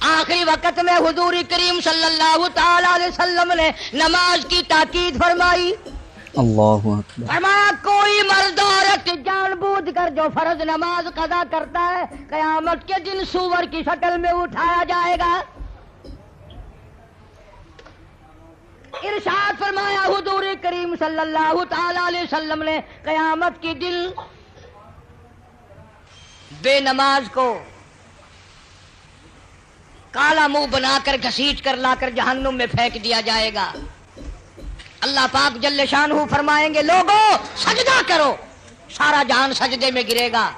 آخری وقت میں حضور کریم صلی اللہ تعالی علیہ وسلم نے نماز کی تاکید فرمائی. اللہ اکبر. فرمایا کوئی مرد عورت جان بوجھ کر جو فرض نماز قضا کرتا ہے قیامت کے دن سور کی شکل میں اٹھایا جائے گا. ارشاد فرمایا حضور کریم صلی اللہ تعالی علیہ وسلم نے قیامت کے دن بے نماز کو کالا منہ بنا کر گھسیٹ کر لا کر جہنم میں پھینک دیا جائے گا. اللہ پاک جل شانہ فرمائیں گے لوگوں سجدہ کرو، سارا جہان سجدے میں گرے گا.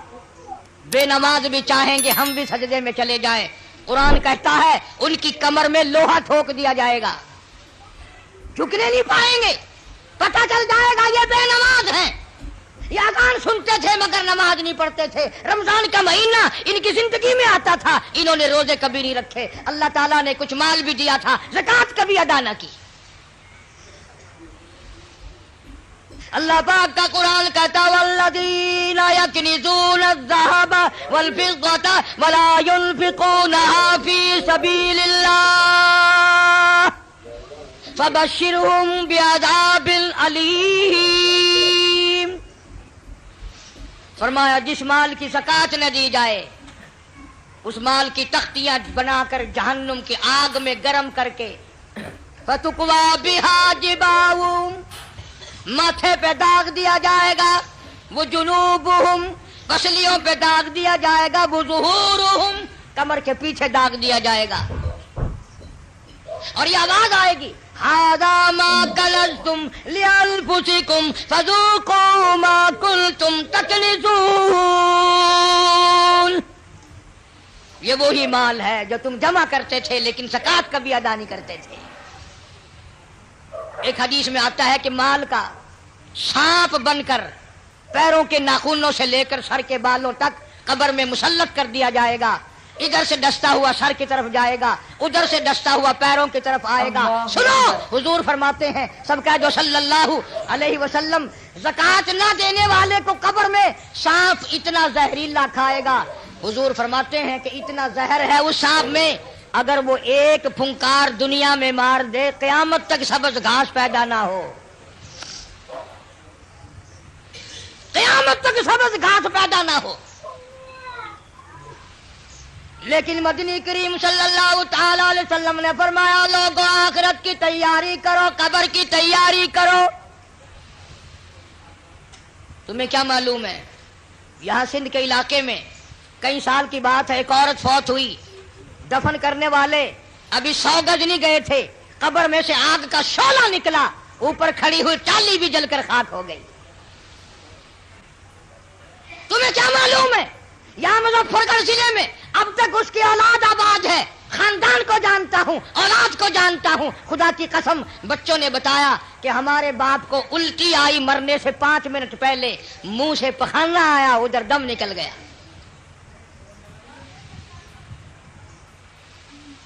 بے نماز بھی چاہیں گے ہم بھی سجدے میں چلے جائیں. قرآن کہتا ہے ان کی کمر میں لوہا ٹھوک دیا جائے گا، جھکنے نہیں پائیں گے. پتہ چل جائے گا یہ بے نماز ہیں، یہ اذان سنتے تھے مگر نماز نہیں پڑھتے تھے. رمضان کا مہینہ ان کی زندگی میں آتا تھا، انہوں نے روزے کبھی نہیں رکھے، اللہ تعالیٰ نے کچھ مال بھی دیا تھا، زکوٰۃ کبھی ادا نہ کی. اللہ پاک کا قرآن کہتا والذین یکنزون الذهب والفضة ولا ينفقونها في سبيل الله فبشرهم بعذاب علیم. فرمایا جس مال کی زکوٰۃ نہ دی جائے اس مال کی تختیاں بنا کر جہنم کی آگ میں گرم کر کے فتقوی بہا جباہم ماتھے پہ داغ دیا جائے گا، وہ جنوبہم پسلیوں پہ داغ دیا جائے گا، وہ ظہورہم کمر کے پیچھے داغ دیا جائے گا. اور یہ آواز آئے گی ھذا ما کنزتم لانفسکم فذوقوا ما کنتم تکنزون. یہ وہی مال ہے جو تم جمع کرتے تھے لیکن زکوٰۃ کبھی ادا نہیں کرتے تھے. ایک حدیث میں آتا ہے کہ مال کا سانپ بن کر پیروں کے ناخنوں سے لے کر سر کے بالوں تک قبر میں مسلط کر دیا جائے گا. ادھر سے ڈستا ہوا سر کی طرف جائے گا، ادھر سے ڈستا ہوا پیروں کی طرف آئے گا. سنو حضور فرماتے ہیں سب کا جو صلی اللہ علیہ وسلم زکوٰۃ نہ دینے والے کو قبر میں سانپ اتنا زہریلا کھائے گا. حضور فرماتے ہیں کہ اتنا زہر ہے اس سانپ میں، اگر وہ ایک پھنکار دنیا میں مار دے قیامت تک سبز گھاس پیدا نہ ہو، قیامت تک سبز گھاس پیدا نہ ہو. لیکن مدنی کریم صلی اللہ تعالی علیہ وسلم نے فرمایا لوگوں آخرت کی تیاری کرو، قبر کی تیاری کرو. تمہیں کیا معلوم ہے یہاں سندھ کے علاقے میں کئی سال کی بات ہے، ایک عورت فوت ہوئی، دفن کرنے والے ابھی 100 گز نہیں گئے تھے، قبر میں سے آگ کا شعلہ نکلا، اوپر کھڑی ہوئی ٹالی بھی جل کر خاک ہو گئی. تمہیں کیا معلوم ہے یہاں مظفر گڑھ ضلع میں اب تک اس کی اولاد آباد ہے. خاندان کو جانتا ہوں، اولاد کو جانتا ہوں. خدا کی قسم بچوں نے بتایا کہ ہمارے باپ کو الٹی آئی، مرنے سے 5 منٹ پہلے منہ سے پخانا آیا، ادھر دم نکل گیا.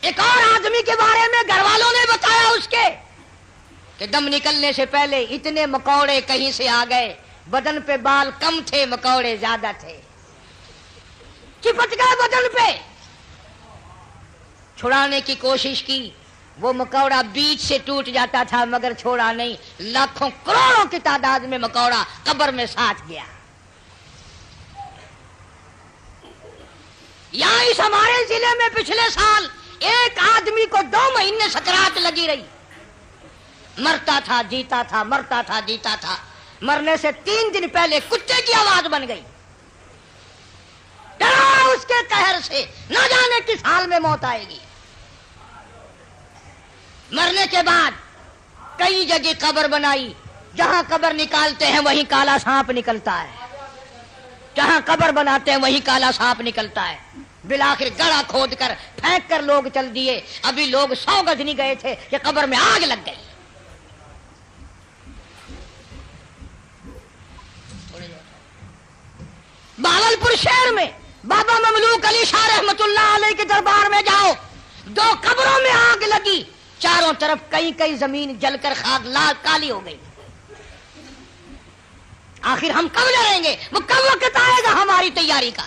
ایک اور آدمی کے بارے میں گھر والوں نے بتایا اس کے کہ دم نکلنے سے پہلے اتنے مکوڑے کہیں سے آ گئے، بدن پہ بال کم تھے مکوڑے زیادہ تھے، چپٹ گئے بدن پہ. چھڑانے کی کوشش کی، وہ مکوڑا بیچ سے ٹوٹ جاتا تھا مگر چھوڑا نہیں. لاکھوں کروڑوں کی تعداد میں مکوڑا قبر میں ساتھ گیا. یہاں اس ہمارے ضلع میں پچھلے سال ایک آدمی کو 2 مہینے سکرات لگی رہی، مرتا تھا جیتا تھا، مرتا تھا جیتا تھا. مرنے سے 3 دن پہلے کتے کی آواز بن گئی. ڈرا اس کے قہر سے، نہ جانے کس حال میں موت آئے گی. مرنے کے بعد کئی جگہ قبر بنائی، جہاں قبر نکالتے ہیں وہیں کالا سانپ نکلتا ہے، جہاں قبر بناتے ہیں وہیں کالا سانپ نکلتا ہے. بالآخر گڑھا کھود کر پھینک کر لوگ چل دیے. ابھی لوگ 100 گز نہیں گئے تھے کہ قبر میں آگ لگ گئی. بہاولپور شہر میں بابا مملوک علی شاہ رحمت اللہ علیہ کے دربار میں جاؤ، 2 قبروں میں آگ لگی، چاروں طرف کئی زمین جل کر خاک لال کالی ہو گئی. آخر ہم کب لڑیں گے؟ وہ کب وقت آئے گا ہماری تیاری کا؟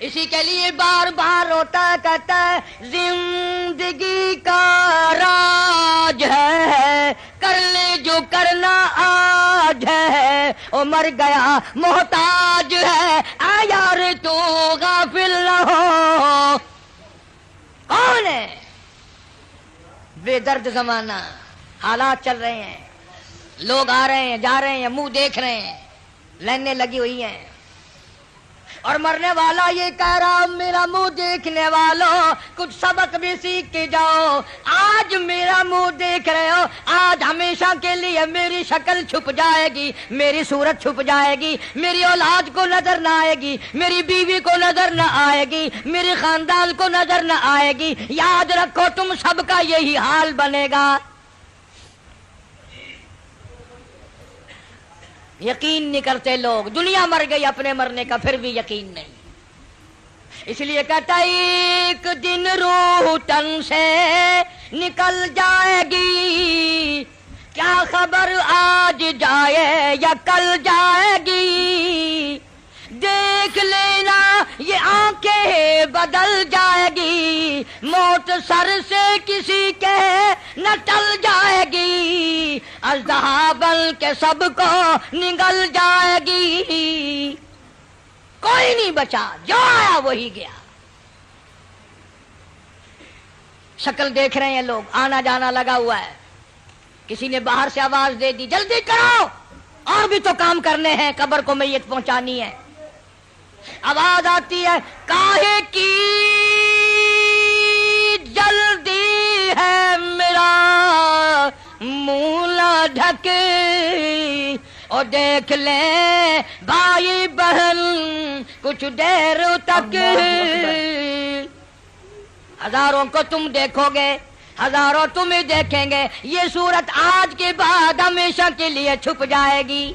اسی کے لیے بار بار روتا ہے، کہتا ہے زندگی کا راج ہے، کر لے جو کرنا آج ہے، او مر گیا محتاج ہے، آ یار تو غافل نہ ہو۔ کون ہے؟ بے درد زمانہ، حالات چل رہے ہیں، لوگ آ رہے ہیں جا رہے ہیں، منہ دیکھ رہے ہیں، لائنیں لگی ہوئی ہیں، اور مرنے والا یہ کہہ رہا میرا منہ دیکھنے والوں کچھ سبق بھی سیکھ کے جاؤ، آج میرا منہ دیکھ رہے ہو، آج ہمیشہ کے لیے میری شکل چھپ جائے گی، میری صورت چھپ جائے گی، میری اولاد کو نظر نہ آئے گی، میری بیوی کو نظر نہ آئے گی، میرے خاندان کو نظر نہ آئے گی، یاد رکھو تم سب کا یہی حال بنے گا۔ یقین نہیں کرتے لوگ، دنیا مر گئی اپنے مرنے کا پھر بھی یقین نہیں، اس لیے کہتا ایک دن روح تن سے نکل جائے گی، کیا خبر آج جائے یا کل جائے گی، دیکھ لینا یہ آنکھیں بدل جائے گی، موت سر سے کسی کے نہ ٹل جائے گی، اژدہا بن کے سب کو نگل جائے گی، کوئی نہیں بچا، جو آیا وہی گیا۔ شکل دیکھ رہے ہیں لوگ، آنا جانا لگا ہوا ہے، کسی نے باہر سے آواز دے دی جلدی کرو، اور بھی تو کام کرنے ہیں، قبر کو میت پہنچانی ہے۔ آواز آتی ہے کاہے کی جلدی ہے میرا منہ نہ ڈھکے، اور دیکھ لیں بھائی بہن کچھ دیر تک، ہزاروں کو تم دیکھو گے، ہزاروں تمہیں دیکھیں گے، یہ صورت آج کے بعد ہمیشہ کے لیے چھپ جائے گی۔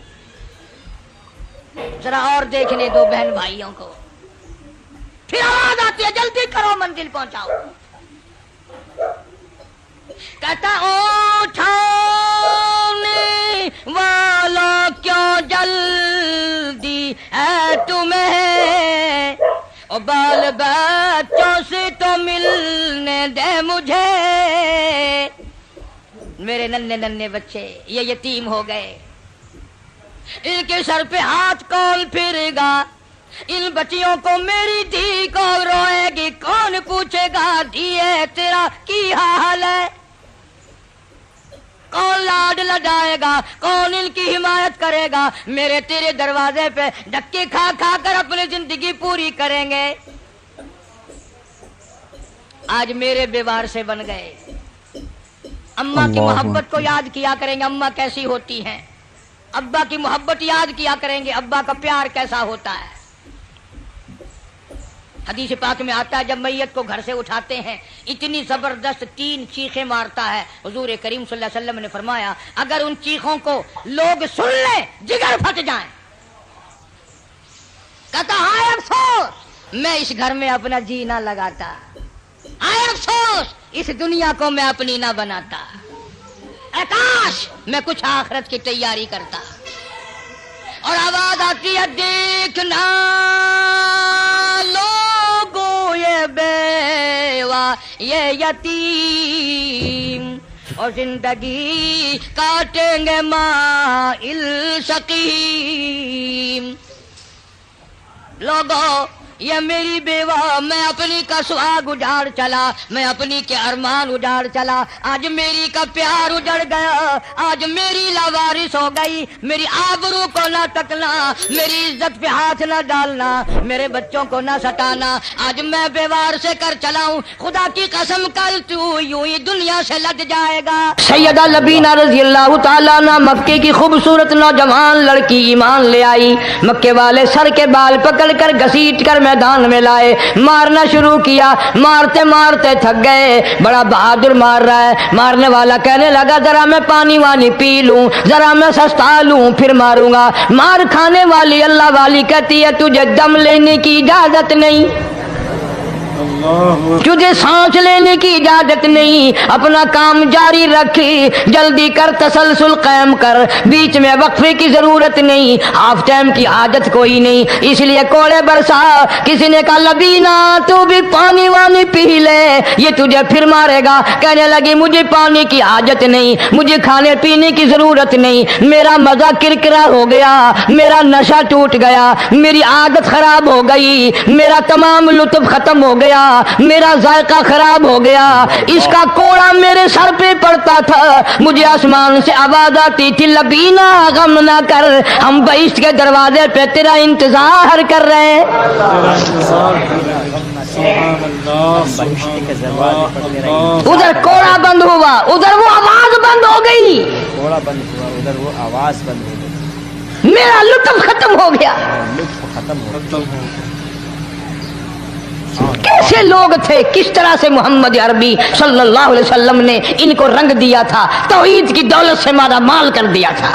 ذرا اور دیکھنے دو بہن بھائیوں کو، پھر آواز آتی ہے جلدی کرو منزل پہنچاؤ، کہتا اٹھانے والوں کیوں جلدی ہے تمہیں، اور بال بچوں سے تو ملنے دے مجھے، میرے ننھے ننھے بچے یہ یتیم ہو گئے، ان کے سر پہ ہاتھ کون پھرے گا، ان بچیوں کو میری دھی کون روئے گی، کون پوچھے گا دھیے تیرا کی حال ہے، کون لاڈ لڈائے گا، کون ان کی حمایت کرے گا، میرے تیرے دروازے پہ دھکے کھا کھا کر اپنی زندگی پوری کریں گے۔ آج میرے بیوار سے بن گئے، اماں کی محبت کو یاد کیا کریں گے، اماں کیسی ہوتی ہیں، ابا کی محبت یاد کیا کریں گے، ابا کا پیار کیسا ہوتا ہے۔ حدیث پاک میں آتا ہے جب میت کو گھر سے اٹھاتے ہیں اتنی زبردست 3 چیخیں مارتا ہے، حضور کریم صلی اللہ علیہ وسلم نے فرمایا اگر ان چیخوں کو لوگ سن لیں جگر پھٹ جائیں، کہتا ہائے افسوس میں اس گھر میں اپنا جی نہ لگاتا، ہائے افسوس اس دنیا کو میں اپنی نہ بناتا، اے کاش میں کچھ آخرت کی تیاری کرتا۔ اور آواز آتی ہے دیکھنا لوگوں یہ بیوہ یہ یتیم، اور زندگی کاٹیں گے مائل سقیم، لوگوں یہ میری بیوہ، میں اپنی کا سہاگ اجاڑ چلا، میں اپنی کے ارمان اجاڑ چلا، آج میری کا پیار اجڑ گیا، آج میری لاوارث ہو گئی، میری آبرو کو نہ تکنا، میری عزت پہ ہاتھ نہ ڈالنا، میرے بچوں کو نہ ستانا، آج میں بیوار سے کر چلاؤں، خدا کی قسم کل تو یوں ہی دنیا سے لٹ جائے گا۔ سیدہ لبینہ رضی اللہ تعالیٰ عنہ مکے کی خوبصورت نوجوان لڑکی ایمان لے آئی، مکے والے سر کے بال پکڑ کر گھسیٹ کر میدان میں لائے، مارنا شروع کیا، مارتے مارتے تھک گئے، بڑا بہادر مار رہا ہے، مارنے والا کہنے لگا ذرا میں پانی وانی پی لوں، ذرا میں سستا لوں پھر ماروں گا، مار کھانے والی اللہ والی کہتی ہے تجھے دم لینے کی اجازت نہیں، تجھے سانس لینے کی اجازت نہیں، اپنا کام جاری رکھ، جلدی کر، تسلسل قائم کر، بیچ میں وقفے کی ضرورت نہیں، ہاف ٹائم کی حاجت کوئی نہیں، اس لیے کوڑے برسا۔ کسی نے کہا لبینا تو بھی پانی وانی پی لے، یہ تجھے پھر مارے گا۔ کہنے لگی مجھے پانی کی حاجت نہیں، مجھے کھانے پینے کی ضرورت نہیں، میرا مزہ کرکرا ہو گیا، میرا نشہ ٹوٹ گیا، میری عادت خراب ہو گئی، میرا تمام لطف ختم ہو گیا، میرا ذائقہ خراب ہو گیا، اس کا کوڑا میرے سر پہ پڑتا تھا، مجھے آسمان سے آواز آتی تھی لبینا غم نہ کر، ہم بہشت کے دروازے پہ تیرا انتظار کر رہے ہیں۔ ادھر کوڑا بند ہوا، ادھر وہ آواز بند ہو گئی، کوڑا بند ہوا، ادھر وہ آواز بند ہو گئی، میرا لطف ختم ہو گیا۔ لطف ختم ہو گیا۔ کیسے لوگ تھے، کس طرح سے محمد عربی صلی اللہ علیہ وسلم نے ان کو رنگ دیا تھا، توحید کی دولت سے مالا مال کر دیا تھا۔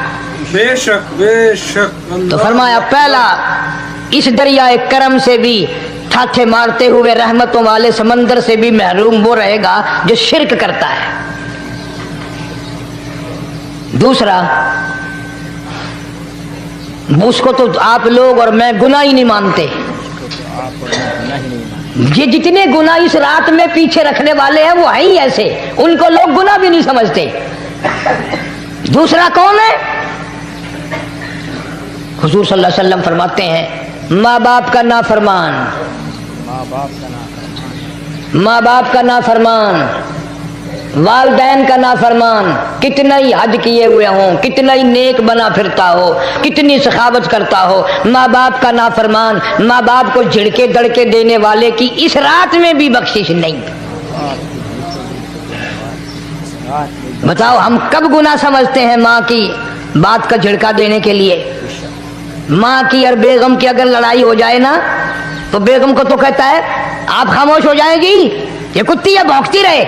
بے شک بے شک۔ تو فرمایا پہلا اس دریائے کرم سے بھی ٹھاٹھے مارتے ہوئے رحمتوں والے سمندر سے بھی محروم وہ رہے گا جو شرک کرتا ہے۔ دوسرا، اس کو تو آپ لوگ اور میں گناہ ہی نہیں مانتے، یہ جتنے گناہ اس رات میں پیچھے رکھنے والے ہیں وہ ہیں ہی ایسے، ان کو لوگ گناہ بھی نہیں سمجھتے۔ دوسرا کون ہے؟ حضور صلی اللہ علیہ وسلم فرماتے ہیں ماں باپ کا نافرمان، ماں باپ کا نافرمان، والدین کا نافرمان، کتنا ہی حج کیے ہوئے ہوں، کتنا ہی نیک بنا پھرتا ہو، کتنی سخاوت کرتا ہو، ماں باپ کا نافرمان، ماں باپ کو جھڑکے دڑکے دینے والے کی اس رات میں بھی بخشش نہیں۔ بتاؤ ہم کب گناہ سمجھتے ہیں ماں کی بات کا جھڑکا دینے کے لیے؟ ماں کی اور بیگم کی اگر لڑائی ہو جائے نا تو بیگم کو تو کہتا ہے آپ خاموش ہو جائیں گی، یہ کتی ہے بھونکتی رہے۔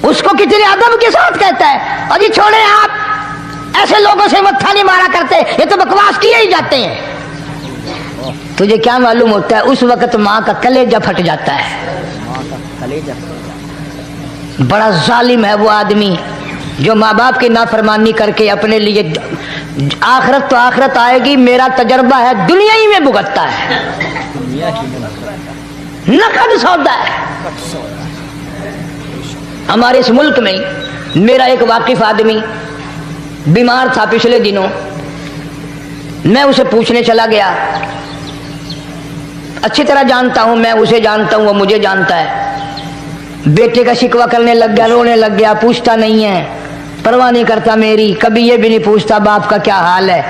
اس کو کتنے ادب کے ساتھ کہتا ہے اور یہ چھوڑے آپ ایسے لوگوں سے متھا نہیں مارا کرتے، یہ تو بکواس کیے ہی جاتے ہیں۔ تجھے کیا معلوم ہوتا ہے اس وقت ماں کا کلیجہ پھٹ جاتا ہے۔ بڑا ظالم ہے وہ آدمی جو ماں باپ کی نافرمانی کر کے اپنے لیے، آخرت تو آخرت آئے گی، میرا تجربہ ہے دنیا ہی میں بھگتتا ہے، نقد سودا ہے۔ ہمارے اس ملک میں میرا ایک واقف آدمی بیمار تھا پچھلے دنوں، میں اسے پوچھنے چلا گیا، اچھی طرح جانتا ہوں، میں اسے جانتا ہوں، وہ مجھے جانتا ہے۔ بیٹے کا شکوہ کرنے لگ گیا، رونے لگ گیا، پوچھتا نہیں ہے، پرواہ نہیں کرتا میری، کبھی یہ بھی نہیں پوچھتا باپ کا کیا حال ہے۔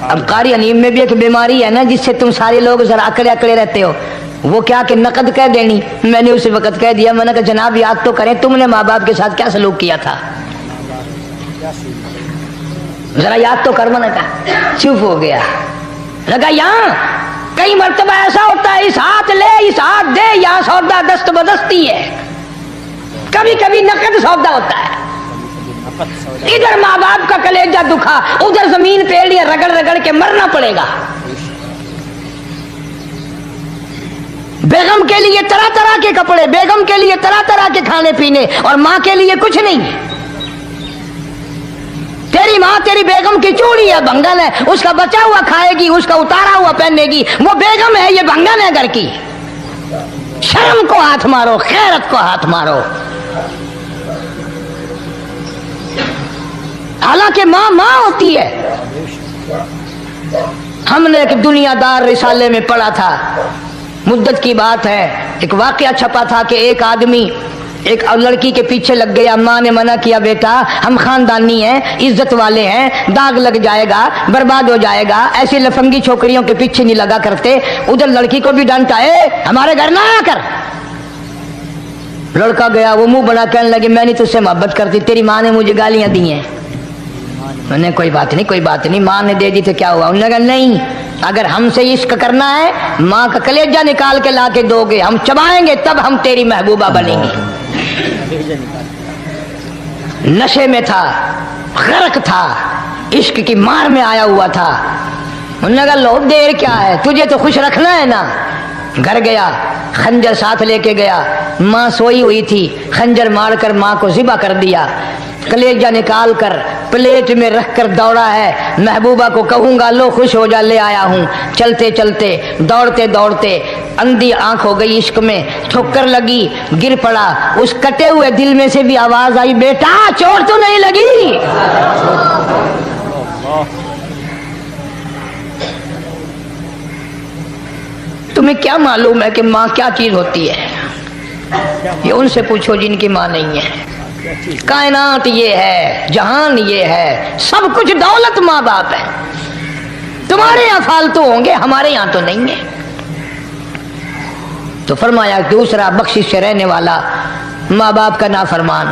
اب قاری انیم میں بھی ایک بیماری ہے نا جس سے تم سارے لوگ ذرا اکڑے اکڑے رہتے ہو، وہ کیا کہ نقد کہہ دینی۔ میں نے اسی وقت کہہ دیا، میں نے کہا جناب یاد تو کریں تم نے ماں باپ کے ساتھ کیا سلوک کیا تھا، ذرا یاد تو کر۔ میں نے کہا چپ ہو گیا، لگا یہاں کئی مرتبہ ایسا ہوتا ہے اس ہاتھ لے اس ہاتھ دے، یہاں سودا دست بدستی ہے، کبھی کبھی نقد سودا ہوتا ہے۔ ادھر ماں باپ کا کلیجہ دکھا، ادھر زمین پہ رگڑ رگڑ کے مرنا پڑے گا۔ بیگم کے لیے طرح طرح کے کپڑے، بیگم کے لیے طرح طرح کے کھانے پینے، اور ماں کے لیے کچھ نہیں۔ تیری ماں تیری بیگم کی چوڑی ہے، بھنگن ہے، اس کا بچا ہوا کھائے گی، اس کا اتارا ہوا پہنے گی، وہ بیگم ہے، یہ بھنگن ہے گھر کی۔ شرم کو ہاتھ مارو، خیرت کو ہاتھ مارو۔ حالانکہ ماں ماں ہوتی ہے۔ ہم نے ایک دنیا دار رسالے میں پڑھا تھا، مدت کی بات ہے، ایک واقعہ چھپا تھا کہ ایک آدمی ایک لڑکی کے پیچھے لگ گیا، ماں نے منع کیا بیٹا ہم خاندانی ہیں، عزت والے ہیں، داغ لگ جائے گا، برباد ہو جائے گا، ایسی لفنگی چھوکریوں کے پیچھے نہیں لگا کرتے۔ ادھر لڑکی کو بھی ڈانٹا، ہمارے گھر نہ آیا کر۔ لڑکا گیا، وہ منہ بنا کہنے لگے میں نہیں تجھ سے محبت کرتی، تیری ماں نے مجھے گالیاں دی ہیں۔ میں نے کوئی بات نہیں کوئی بات نہیں، ماں نے دے دی تو کیا ہوا؟ انہوں نے کہا نہیں، اگر ہم سے عشق کرنا ہے ماں کا کلیجہ نکال کے لا کے دو گے، ہم چبائیں گے تب ہم تیری محبوبہ بنیں گے۔ نشے میں تھا، غرق تھا، عشق کی مار میں آیا ہوا تھا، انہوں نے کہا لو دیر کیا ہے، تجھے تو خوش رکھنا ہے نا۔ گھر گیا، خنجر ساتھ لے کے گیا، ماں سوئی ہوئی تھی، خنجر مار کر ماں کو ذبح کر دیا، کلیجہ نکال کر پلیٹ میں رکھ کر دوڑا ہے، محبوبہ کو کہوں گا لو خوش ہو جا، لے آیا ہوں۔ چلتے چلتے دوڑتے دوڑتے اندھی آنکھ ہو گئی عشق میں، ٹھوکر لگی، گر پڑا، اس کٹے ہوئے دل میں سے بھی آواز آئی، بیٹا چوٹ تو نہیں لگی؟ تمہیں کیا معلوم ہے کہ ماں کیا چیز ہوتی ہے؟ یہ ان سے پوچھو جن کی ماں نہیں ہے۔ کائنات یہ ہے، جہان یہ ہے، سب کچھ دولت ماں باپ ہے۔ تمہارے یہاں فالتو ہوں گے، ہمارے یہاں تو نہیں ہے۔ تو فرمایا دوسرا بخشش سے رہنے والا ماں باپ کا نافرمان۔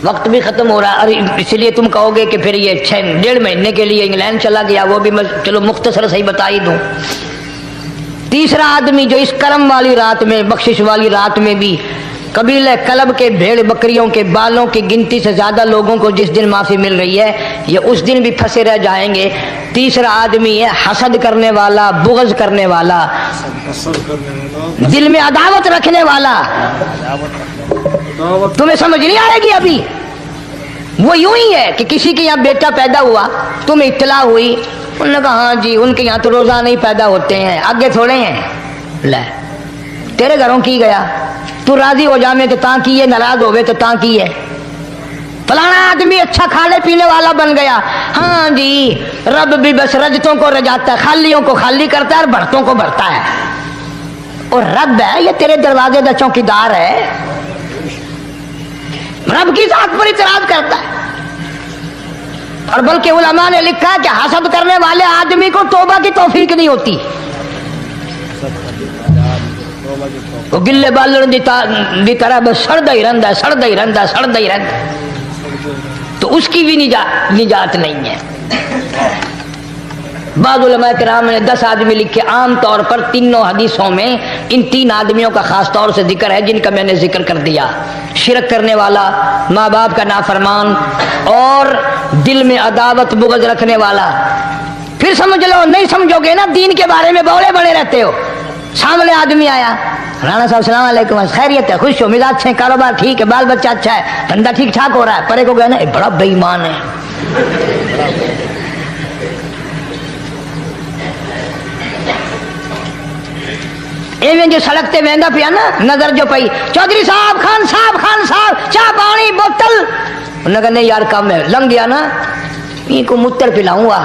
وقت بھی ختم ہو رہا ہے، اس لیے تم کہو گے کہ پھر یہ 1.5 مہینے کے لیے انگلینڈ چلا گیا، وہ بھی میں چلو مختصر صحیح بتا ہی دوں۔ تیسرا آدمی جو اس کرم والی رات میں، بخشش والی رات میں بھی قبیلہ کلب کے بھیڑ بکریوں کے بالوں کی گنتی سے زیادہ لوگوں کو جس دن معافی مل رہی ہے، یہ اس دن بھی پھنسے رہ جائیں گے۔ تیسرا آدمی ہے حسد کرنے والا، بغض کرنے والا، دل میں عداوت رکھنے والا۔ تمہیں سمجھ نہیں آئے گی ابھی؟ وہ یوں ہی ہے کہ کسی کے یہاں بیٹا پیدا ہوا، تمہیں اطلاع ہوئی، انہوں نے کہا ہاں جی ان کے یہاں تو روزانہ ہی پیدا ہوتے ہیں، آگے تھوڑے ہیں۔ لے تیرے گھروں کی گیا، تو راضی ہو جامے تو تاں کی ہے، ناراض ہوئے تو تاں کی ہے۔ فلانا آدمی اچھا کھانے پینے والا بن گیا، ہاں جی رب بھی بس رجتوں کو رجاتا ہے، خالیوں کو خالی کرتا ہے اور بھرتوں کو بھرتا ہے۔ اور رب ہے یہ تیرے دروازے کا چوکیدار ہے، رب کی ذات پر اعتراض کرتا ہے۔ اور بلکہ علماء نے لکھا کہ حسد کرنے والے آدمی کو توبہ کی توفیق نہیں ہوتی۔ وہ گلے بالن دی طرح بس سڑدا ہی رہندا ہے، سڑدا ہی رہندا ہے، سڑدا ہی رہندا ہے، تو اس کی بھی نجات نہیں ہے۔ بعض علماء کرام نے 10 آدمی لکھے، عام طور پر تینوں حدیثوں میں ان 3 آدمیوں کا خاص طور سے ذکر ہے جن کا میں نے ذکر کر دیا۔ شرک کرنے والا، ماں باپ کا نافرمان، اور دل میں عداوت بغض رکھنے والا۔ پھر سمجھ لو، نہیں سمجھو گے نا دین کے بارے میں بولے بڑے رہتے ہو۔ سامنے آدمی آیا، رانا صاحب السلام علیکم، خیریت ہے، خوش ہو، مزاج اچھے، کاروبار ٹھیک ہے، بال بچہ اچھا ہے، دھندا ٹھیک ٹھاک ہو رہا ہے، پرے کو گئے نا یہ بڑا بے ایمان ہے۔ ایویں جو سڑک تے ویندا پیا نا، نظر جو پئی، چودھری صاحب، خان صاحب چاہ پانی بوتل، انہوں نے کہا نہیں یار کم ہے، لنگ گیا نا ان کو متر پلاؤں گا۔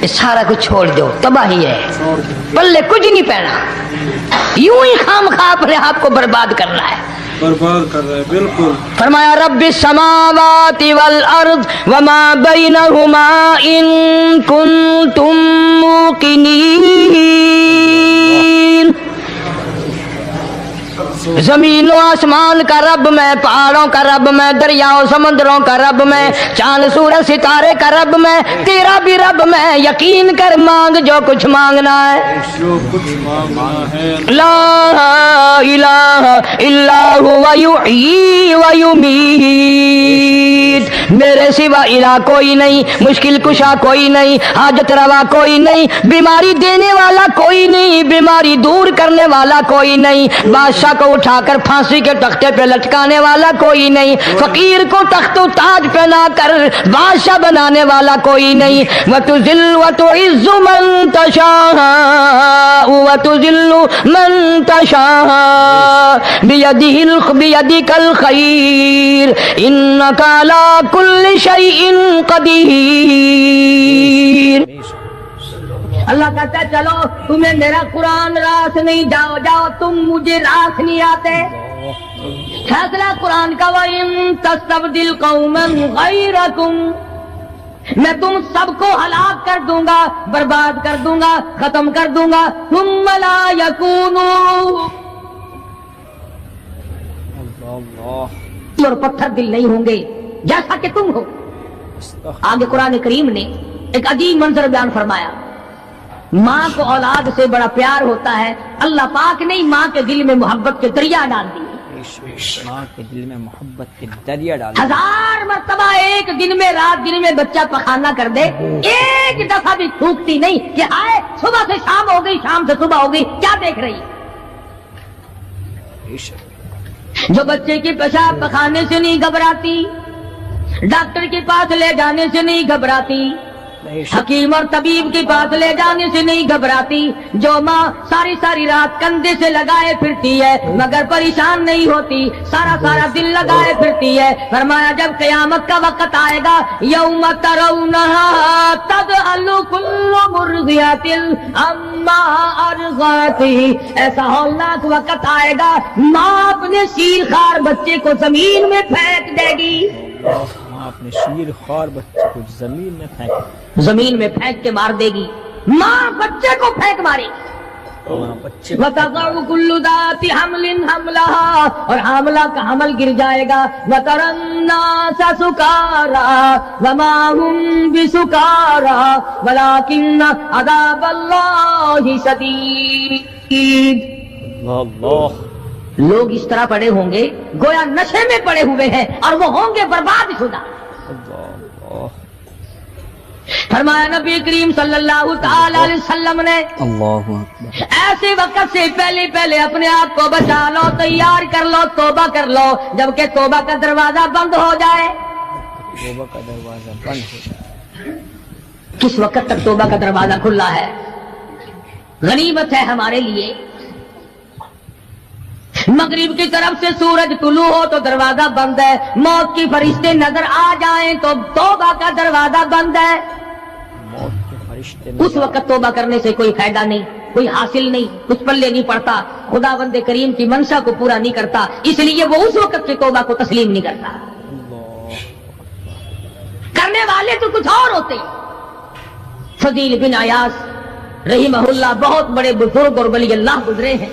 سارا کچھ چھوڑ دو، تباہی ہے، پلے کچھ نہیں پہنا، یوں ہی خام خواہ اپنے آپ کو برباد کرنا ہے، برباد کر رہے ہیں بالکل۔ فرمایا رب السماوات والارض وما بینہما ان کنتم موقنین، زمین و آسمان کا رب میں، پہاڑوں کا رب میں، دریاؤں سمندروں کا رب میں، چاند سورج ستارے کا رب میں، تیرا بھی رب میں، یقین کر مانگ جو کچھ مانگنا ہے، جو کچھ مانگنا ہے، لا الہ الا ہوا یحیی و یمیت، میرے سوا الہ کوئی نہیں، مشکل کشا کوئی نہیں، حاجت روا کوئی نہیں، بیماری دینے والا کوئی نہیں، بیماری دور کرنے والا کوئی نہیں، بادشاہ کو اٹھا کر پھانسی کے تختے پہ لٹکانے والا کوئی نہیں، فقیر کو تخت و تاج پہنا کر بادشاہ بنانے والا کوئی نہیں، وَتُذِلُّ وَتُعِزُّ مَن تَشَاءُ وَتُذِلُّ مَن تَشَاءُ بِيَدِكَ الْخَيْرُ إِنَّكَ عَلَى كُلِّ شَيْءٍ قَدِيرٌ۔ اللہ کہتا ہے چلو تمہیں میرا قرآن راس نہیں، جاؤ جاؤ، تم مجھے راس نہیں آتے۔ فیصلہ قرآن کا وَإِن تَسْتَبْدِلْ قَوْمًا غَيْرَكُمْ، میں تم سب کو ہلاک کر دوں گا، برباد کر دوں گا، ختم کر دوں گا، ثُمَّ لَا يَكُونُوا، اور پتھر دل نہیں ہوں گے جیسا کہ تم ہو۔ آگے قرآن کریم نے ایک عجیب منظر بیان فرمایا، ماں کو اولاد سے بڑا پیار ہوتا ہے، اللہ پاک نے ماں کے دل میں محبت کے دریا ڈال دی، ماں کے دل میں محبت کے دریا ڈال. 1000 مرتبہ ایک دن میں رات دن میں بچہ پخانہ کر دے، ایک دفعہ بھی تھوکتی نہیں کہ آئے صبح سے شام ہو گئی، شام سے صبح ہو گئی، کیا دیکھ رہی ہے؟ جو بچے کے پیشاب پخانے سے نہیں گھبراتی، ڈاکٹر کے پاس لے جانے سے نہیں گھبراتی، حکیم اور طبیب کے پاس لے جانے سے نہیں گھبراتی، جو ماں ساری ساری رات کندھے سے لگائے پھرتی ہے مگر پریشان نہیں ہوتی، سارا سارا دل لگائے پھرتی ہے، فرمایا جب قیامت کا وقت آئے گا یوم ترونہا تذہل کل مرضعۃ عما ارضعت، ایسا ہولناک وقت آئے گا ماں اپنے شیر خوار بچے کو زمین میں پھینک دے گی، اپنے شیر خوار بچے کو زمین میں پھینک کے مار دے گی، ماں بچے کو پھینک مارے گی. وَتَضَعُ كُلُّ ذَاتِ حَمْلٍ حَمْلَهَا، اور حاملہ کا حمل گر جائے گا، وَتَرَى النَّاسَ سُكَارَى وَمَا هُمْ بِسُكَارَى وَلَكِنَّ عَذَابَ اللَّهِ شَدِيدٌ. اللہ لوگ اس طرح پڑے ہوں گے گویا نشے میں پڑے ہوئے ہیں اور وہ ہوں گے برباد شدہ. فرمایا نبی کریم صلی اللہ تعالی علیہ وسلم نے اللہ اکبر، ایسے وقت سے پہلے اپنے آپ کو بچا لو، تیار کر لو، توبہ کر لو، جبکہ توبہ کا دروازہ بند ہو جائے. توبہ کا دروازہ بند ہو جائے. کس وقت تک توبہ کا دروازہ کھلا ہے؟ غنیمت ہے ہمارے لیے. مغرب کی طرف سے سورج طلوع ہو تو دروازہ بند ہے، موت کے فرشتے نظر آ جائیں تو توبہ کا دروازہ بند ہے. اس وقت توبہ کرنے سے کوئی فائدہ نہیں، کوئی حاصل نہیں، کچھ پلے نہیں پڑتا، خدا بند کریم کی منشا کو پورا نہیں کرتا، اس لیے وہ اس وقت کی توبہ کو تسلیم نہیں کرتا. کرنے والے تو کچھ اور ہوتے ہیں. فضیل بن عیاض رحمہ اللہ بہت بڑے بزرگ اور ولی اللہ گزرے ہیں،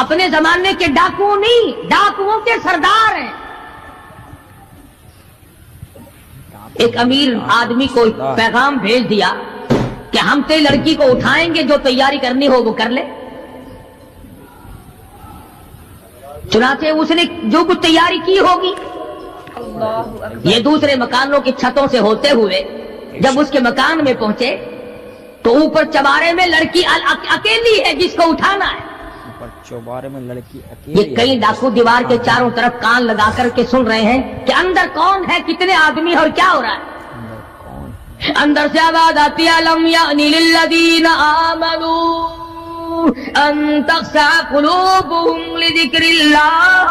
اپنے زمانے کے ڈاکو نہیں، ڈاکوؤں کے سردار ہیں. ایک امیر آدمی کو پیغام بھیج دیا کہ ہم تیری لڑکی کو اٹھائیں گے، جو تیاری کرنی ہو وہ کر لے. چنانچہ اس نے جو کچھ تیاری کی ہوگی، یہ دوسرے مکانوں کی چھتوں سے ہوتے ہوئے جب اس کے مکان میں پہنچے تو اوپر چوارے میں لڑکی اکیلی ہے جس کو اٹھانا ہے. چوبارے میں لڑکی یہ اکیلی کئی ڈاکو دیوار کے چاروں طرف کان لگا کر کے سن رہے ہیں کہ اندر کون ہے، کتنے آدمی اور کیا ہو رہا ہے. اندر سے آواز آتی ہے لم یأنی للذین آمنوا ان تخشع قلوبهم لذکر اللہ.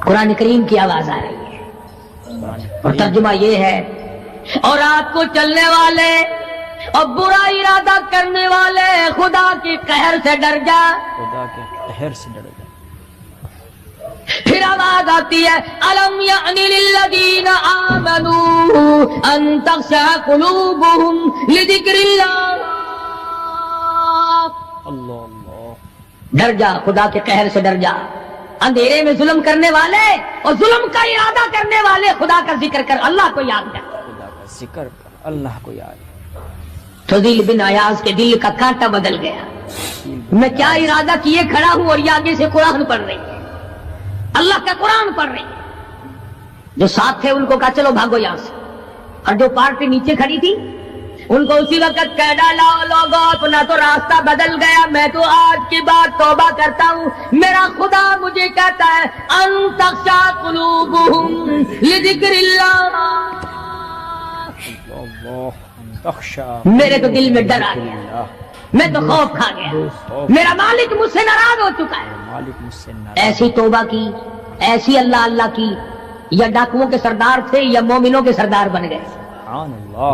قرآن کریم کی آواز آ رہی ہے اور ترجمہ یہ ہے، اور رات کو چلنے والے اور برا ارادہ کرنے والے خدا کے قہر سے ڈر جا. خدا کے قہر سے ڈر جا. پھر آواز آتی ہے الم یأنی للذین آمنوا ان تخشع قلوبهم لذکر اللہ. اللہ ڈر جا، خدا کے قہر سے ڈر جا. اندھیرے میں ظلم کرنے والے اور ظلم کا ارادہ کرنے والے خدا کا ذکر کر، اللہ کو یاد کر. خدا کا ذکر کر، اللہ کو یاد. فضیل بن عیاض کے دل کا کانٹا بدل گیا. میں کیا ارادہ کیے کھڑا ہوں اور یہ آگے سے قرآن پڑھ رہی ہے، اللہ کا قرآن پڑھ رہی ہے. جو ساتھ تھے ان کو کہا چلو بھاگو یہاں سے، اور جو پارٹی نیچے کھڑی تھی ان کو اسی وقت کہہ ڈالا لوگوں اپنا تو راستہ بدل گیا، میں تو آج کی بات توبہ کرتا ہوں. میرا خدا مجھے کہتا ہے ان تخشع قلوبهم لذکر اللہ. میرے تو دل میں ڈر آ گیا، میں تو خوف کھا گیا، میرا مالک مجھ سے ناراض ہو چکا ہے. ایسی توبہ کی، ایسی اللہ اللہ کی، یا ڈاکوؤں کے سردار تھے یا مومنوں کے سردار بن گئے. سبحان اللہ.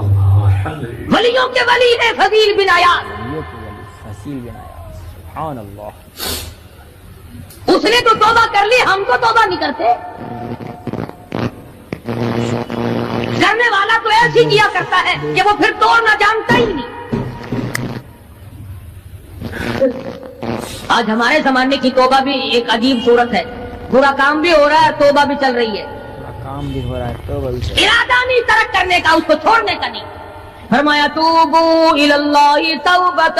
ولیوں کے ولی ہے فضیل بن عیاض. سبحان اللہ. اس نے تو توبہ کر لی، ہم تو توبہ نہیں کرتے. کرنے والا تو ایسی کیا کرتا ہے کہ وہ پھر توڑنا جانتا ہی نہیں. آج ہمارے زمانے کی توبہ بھی ایک عجیب صورت ہے، برا کام بھی ہو رہا ہے، توبہ بھی چل رہی ہے. کام بھی ہو رہا ہے، توبہ بھی چل رہا ہے. ارادہ نہیں ترک کرنے کا، اس کو چھوڑنے کا نہیں. فرمایا توبوا الی اللہ توبۃ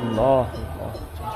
50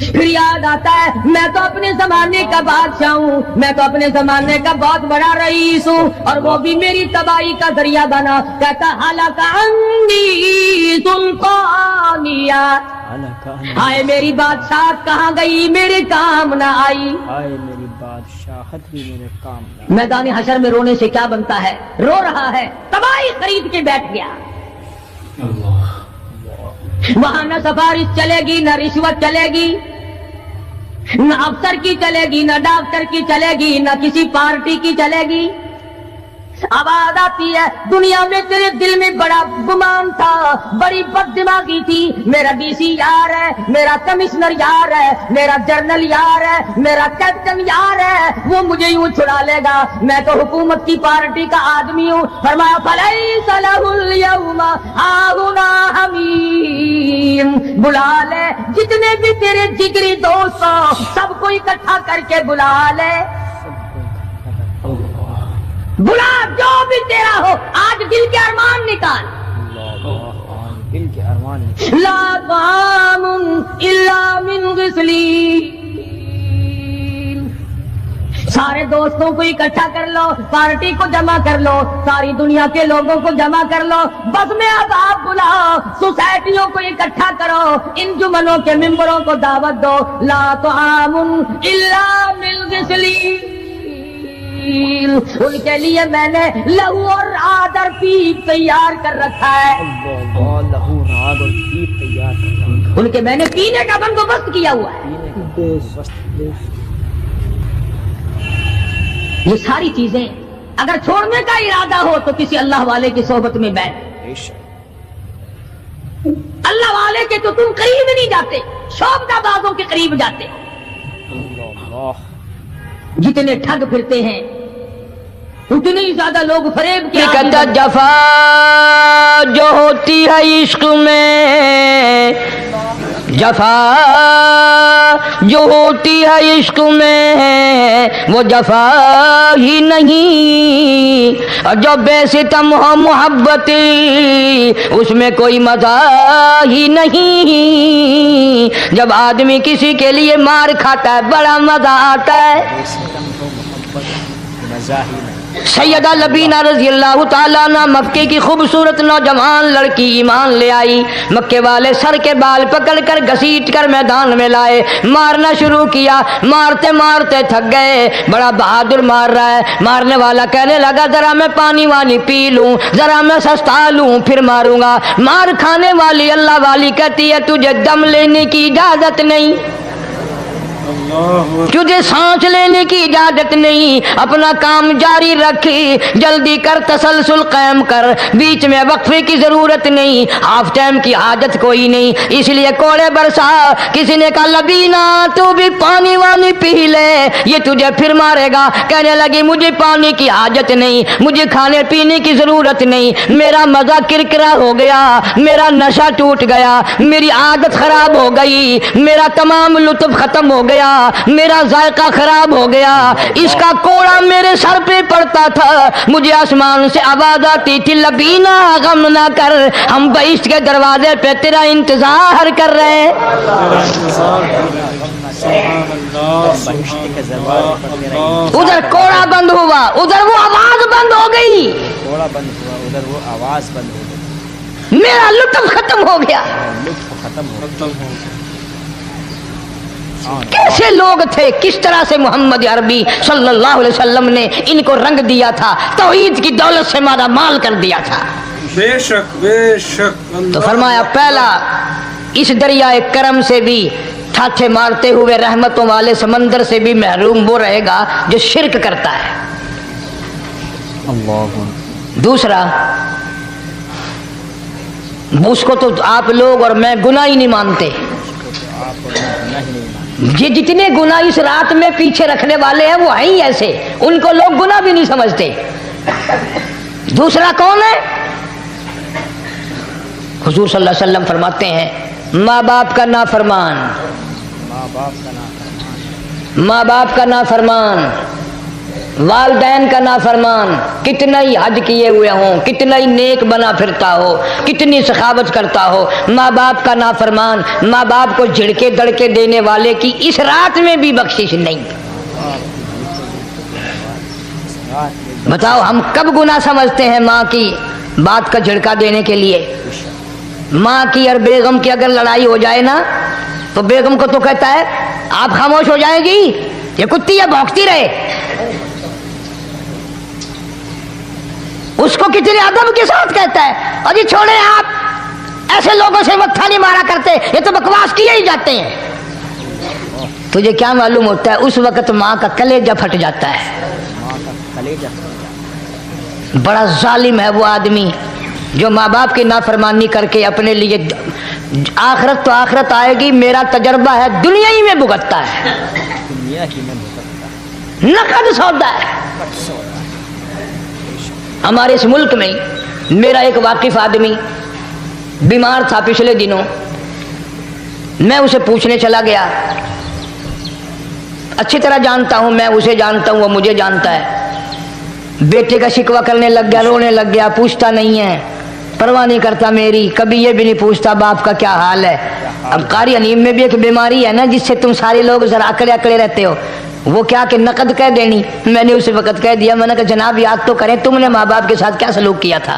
پھر یاد آتا ہے میں تو اپنے زمانے کا بادشاہ ہوں، میں تو اپنے زمانے کا بہت بڑا رئیس ہوں، اور وہ بھی میری تباہی کا ذریعہ بنا۔ کہتا ہلاک عنی سلطانیہ، ہائے میری بادشاہت کہاں گئی، میرے کام نہ آئی۔ آئے میری بادشاہت بھی میرے کام نہ۔ میدان حشر میں رونے سے کیا بنتا ہے، رو رہا ہے، تباہی خرید کے بیٹھ گیا۔ وہاں نہ سفارش چلے گی، نہ رشوت چلے گی، نہ افسر کی چلے گی، نہ ڈاکٹر کی چلے گی، نہ کسی پارٹی کی چلے گی۔ آواز آتی ہے دنیا میں تیرے دل میں بڑا گمان تھا، بڑی بد دماغی تھی، میرا ڈی سی یار ہے، میرا کمشنر یار ہے، میرا جنرل یار ہے، میرا کیپٹن یار ہے، وہ مجھے یوں چھڑا لے گا، میں تو حکومت کی پارٹی کا آدمی ہوں۔ فرمایا فلیس لہ اليوم ہاہنا حمیم، بلا لے جتنے بھی تیرے جگری دوست ہو سب کو اکٹھا کر کے بلا لے، بلا جو بھی تیرا ہو، آج دل کے ارمان نکال۔ دل کے ارمان لا طعام الا من غسلین، سارے دوستوں کو اکٹھا کر لو، پارٹی کو جمع کر لو، ساری دنیا کے لوگوں کو جمع کر لو، بس میں اب آپ بلاؤ، سوسائٹیوں کو اکٹھا کرو، انجمنوں کے ممبروں کو دعوت دو۔ لا طعام الا من غسلین، ان کے لیے میں نے لہو اور آدر پیپ تیار کر رکھا ہے، لہو راگ اور پیپ تیار کر ان کے میں نے پینے کا بندوبست کیا ہوا ہے۔ یہ ساری چیزیں اگر چھوڑنے کا ارادہ ہو تو کسی اللہ والے کی صحبت میں بیٹھ، اللہ والے کے تو تم قریب نہیں جاتے، شوبدہ بازوں کے قریب جاتے، جتنے ٹھگ پھرتے ہیں اتنے ہی زیادہ لوگ فریب کے کہتا جفا جو ہوتی ہے عشق میں، جفا جو ہوتی ہے عشق میں وہ جفا ہی نہیں، اور جو بے ستم ہو محبت اس میں کوئی مزہ ہی نہیں۔ جب آدمی کسی کے لیے مار کھاتا ہے بڑا مزہ آتا ہے۔ مزہ ہی نہیں۔ سیدہ لبینہ رضی اللہ تعالیٰ عنہ مکے کی خوبصورت نوجوان لڑکی ایمان لے آئی، مکے والے سر کے بال پکڑ کر گھسیٹ کر میدان میں لائے، مارنا شروع کیا، مارتے مارتے تھک گئے، بڑا بہادر مار رہا ہے، مارنے والا کہنے لگا ذرا میں پانی وانی پی لوں، ذرا میں سستا لوں پھر ماروں گا۔ مار کھانے والی اللہ والی کہتی ہے تجھے دم لینے کی اجازت نہیں، تجھے سانس لینے کی اجازت نہیں، اپنا کام جاری رکھ، جلدی کر، تسلسل قائم کر، بیچ میں وقفے کی ضرورت نہیں، ہاف ٹائم کی حاجت کوئی نہیں، اس لیے کوڑے برسا۔ کسی نے کہا لبینہ تو بھی پانی وانی پی لے، یہ تجھے پھر مارے گا۔ کہنے لگی مجھے پانی کی حاجت نہیں، مجھے کھانے پینے کی ضرورت نہیں، میرا مزہ کرکرا ہو گیا، میرا نشہ ٹوٹ گیا، میری عادت خراب ہو گئی، میرا تمام لطف ختم ہو گیا، میرا ذائقہ خراب ہو گیا، اس کا کوڑا میرے سر پہ پڑتا تھا، مجھے آسمان سے آواز آتی تھی لبینہ غم نہ کر، ہم بہشت کے دروازے پہ تیرا انتظار کر رہے ہیں۔ ادھر کوڑا بند ہوا، ادھر وہ آواز بند ہو گئی، کوڑا بند ہوا، ادھر وہ آواز بند ہو گئی، میرا لطف ختم ہو گیا۔ لطف ختم ہو گیا۔ کیسے لوگ تھے، کس طرح سے محمد عربی صلی اللہ علیہ وسلم نے ان کو رنگ دیا تھا، توحید کی دولت سے مالا مال کر دیا تھا۔ بے شک بے شک۔ تو فرمایا پہلا اس دریائے کرم سے بھی ٹھاٹھے مارتے ہوئے رحمتوں والے سمندر سے بھی محروم وہ رہے گا جو شرک کرتا ہے۔ دوسرا اس کو تو آپ لوگ اور میں گناہ ہی نہیں مانتے، یہ جتنے گناہ اس رات میں پیچھے رکھنے والے ہیں وہ ہیں ہی ایسے، ان کو لوگ گناہ بھی نہیں سمجھتے۔ دوسرا کون ہے؟ حضور صلی اللہ علیہ وسلم فرماتے ہیں ماں باپ کا نافرمان، ماں باپ کا نافرمان والدین کا نافرمان، کتنا ہی حج کیے ہوئے ہوں، کتنا ہی نیک بنا پھرتا ہو، کتنی سخاوت کرتا ہو، ماں باپ کا نافرمان، ماں باپ کو جھڑکے دڑکے دینے والے کی اس رات میں بھی بخشش نہیں۔ بتاؤ ہم کب گناہ سمجھتے ہیں ماں کی بات کا جھڑکا دینے کے لیے؟ ماں کی اور بیگم کی اگر لڑائی ہو جائے نا تو بیگم کو تو کہتا ہے آپ خاموش ہو جائیں گی، یہ کتی ہے بھونکتی رہے۔ اس کو کتنے ادب کے ساتھ کہتا ہے اور یہ چھوڑے آپ ایسے لوگوں سے متھا نہیں مارا کرتے، یہ تو بکواس کیے ہی جاتے ہیں۔ تجھے کیا معلوم ہوتا ہے اس وقت ماں کا کلیجہ پھٹ جاتا ہے۔ بڑا ظالم ہے وہ آدمی جو ماں باپ کی نافرمانی کر کے اپنے لیے آخرت تو آخرت آئے گی، میرا تجربہ ہے دنیا ہی میں بھگتتا ہے، نقد سودا ہے۔ ہمارے اس ملک میں میرا ایک واقف آدمی بیمار تھا پچھلے دنوں، میں اسے پوچھنے چلا گیا، اچھی طرح جانتا ہوں، میں اسے جانتا ہوں، وہ مجھے جانتا ہے۔ بیٹے کا شکوہ کرنے لگ گیا، رونے لگ گیا، پوچھتا نہیں ہے، پرواہ نہیں کرتا میری، کبھی یہ بھی نہیں پوچھتا باپ کا کیا حال ہے۔ اب قاری انیم میں بھی ایک بیماری ہے نا جس سے تم سارے لوگ ذرا اکڑے اکڑے رہتے ہو، وہ کیا کہ نقد کہہ دینی۔ میں نے اسے وقت کہہ دیا، میں نے کہا جناب یاد تو کریں تم نے ماں باپ کے ساتھ کیا سلوک کیا تھا،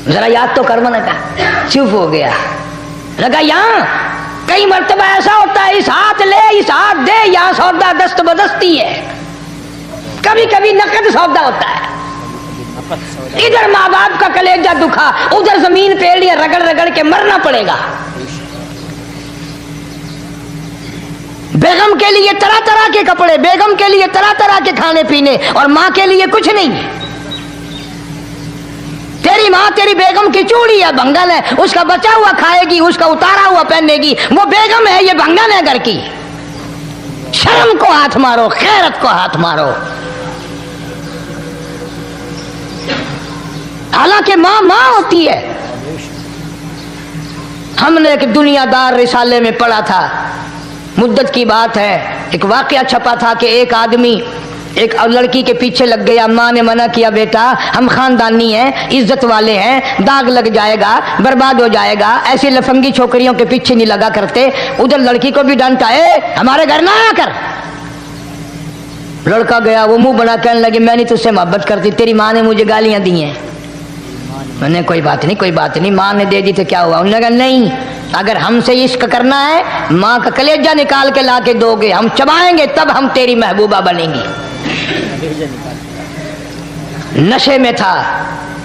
ذرا یاد تو کر۔ میں نے کہا چپ ہو گیا، لگا یہاں کئی مرتبہ ایسا ہوتا ہے اس ہاتھ لے اس ہاتھ دے، یہاں سودا دست بدستی ہے، کبھی کبھی نقد سودا ہوتا ہے۔ ادھر ماں باپ کا کلیجہ دکھا، ادھر زمین پہ لیا رگڑ رگڑ کے مرنا پڑے گا۔ بیگم کے لیے طرح طرح کے کپڑے، بیگم کے لیے طرح طرح کے کھانے پینے، اور ماں کے لیے کچھ نہیں۔ تیری ماں تیری بیگم کی چوڑی ہے، بنگل ہے، اس کا بچا ہوا کھائے گی، اس کا اتارا ہوا پہنے گی، وہ بیگم ہے، یہ بنگل ہے گھر کی۔ شرم کو ہاتھ مارو، خیرت کو ہاتھ مارو۔ حالانکہ ماں ماں ہوتی ہے۔ ہم نے ایک دنیا دار رسالے میں پڑھا تھا، مدت کی بات ہے، ایک واقعہ چھپا تھا کہ ایک آدمی ایک لڑکی کے پیچھے لگ گیا، ماں نے منع کیا بیٹا ہم خاندانی ہیں، عزت والے ہیں، داغ لگ جائے گا، برباد ہو جائے گا، ایسی لفنگی چھوکریوں کے پیچھے نہیں لگا کرتے۔ ادھر لڑکی کو بھی ڈانٹا، ہمارے گھر نہ آیا کر۔ لڑکا گیا، وہ منہ بنا کہنے لگے میں نہیں تجھ سے محبت کرتی، تیری ماں نے مجھے گالیاں دی ہیں۔ میں نے کوئی بات نہیں کوئی بات نہیں، ماں نے دے دی تو کیا ہوا؟ انہوں نے کہا نہیں، اگر ہم سے عشق کرنا ہے ماں کا کلیجہ نکال کے لا کے دو گے، ہم چبائیں گے تب ہم تیری محبوبہ بنیں گی۔ نشے میں تھا،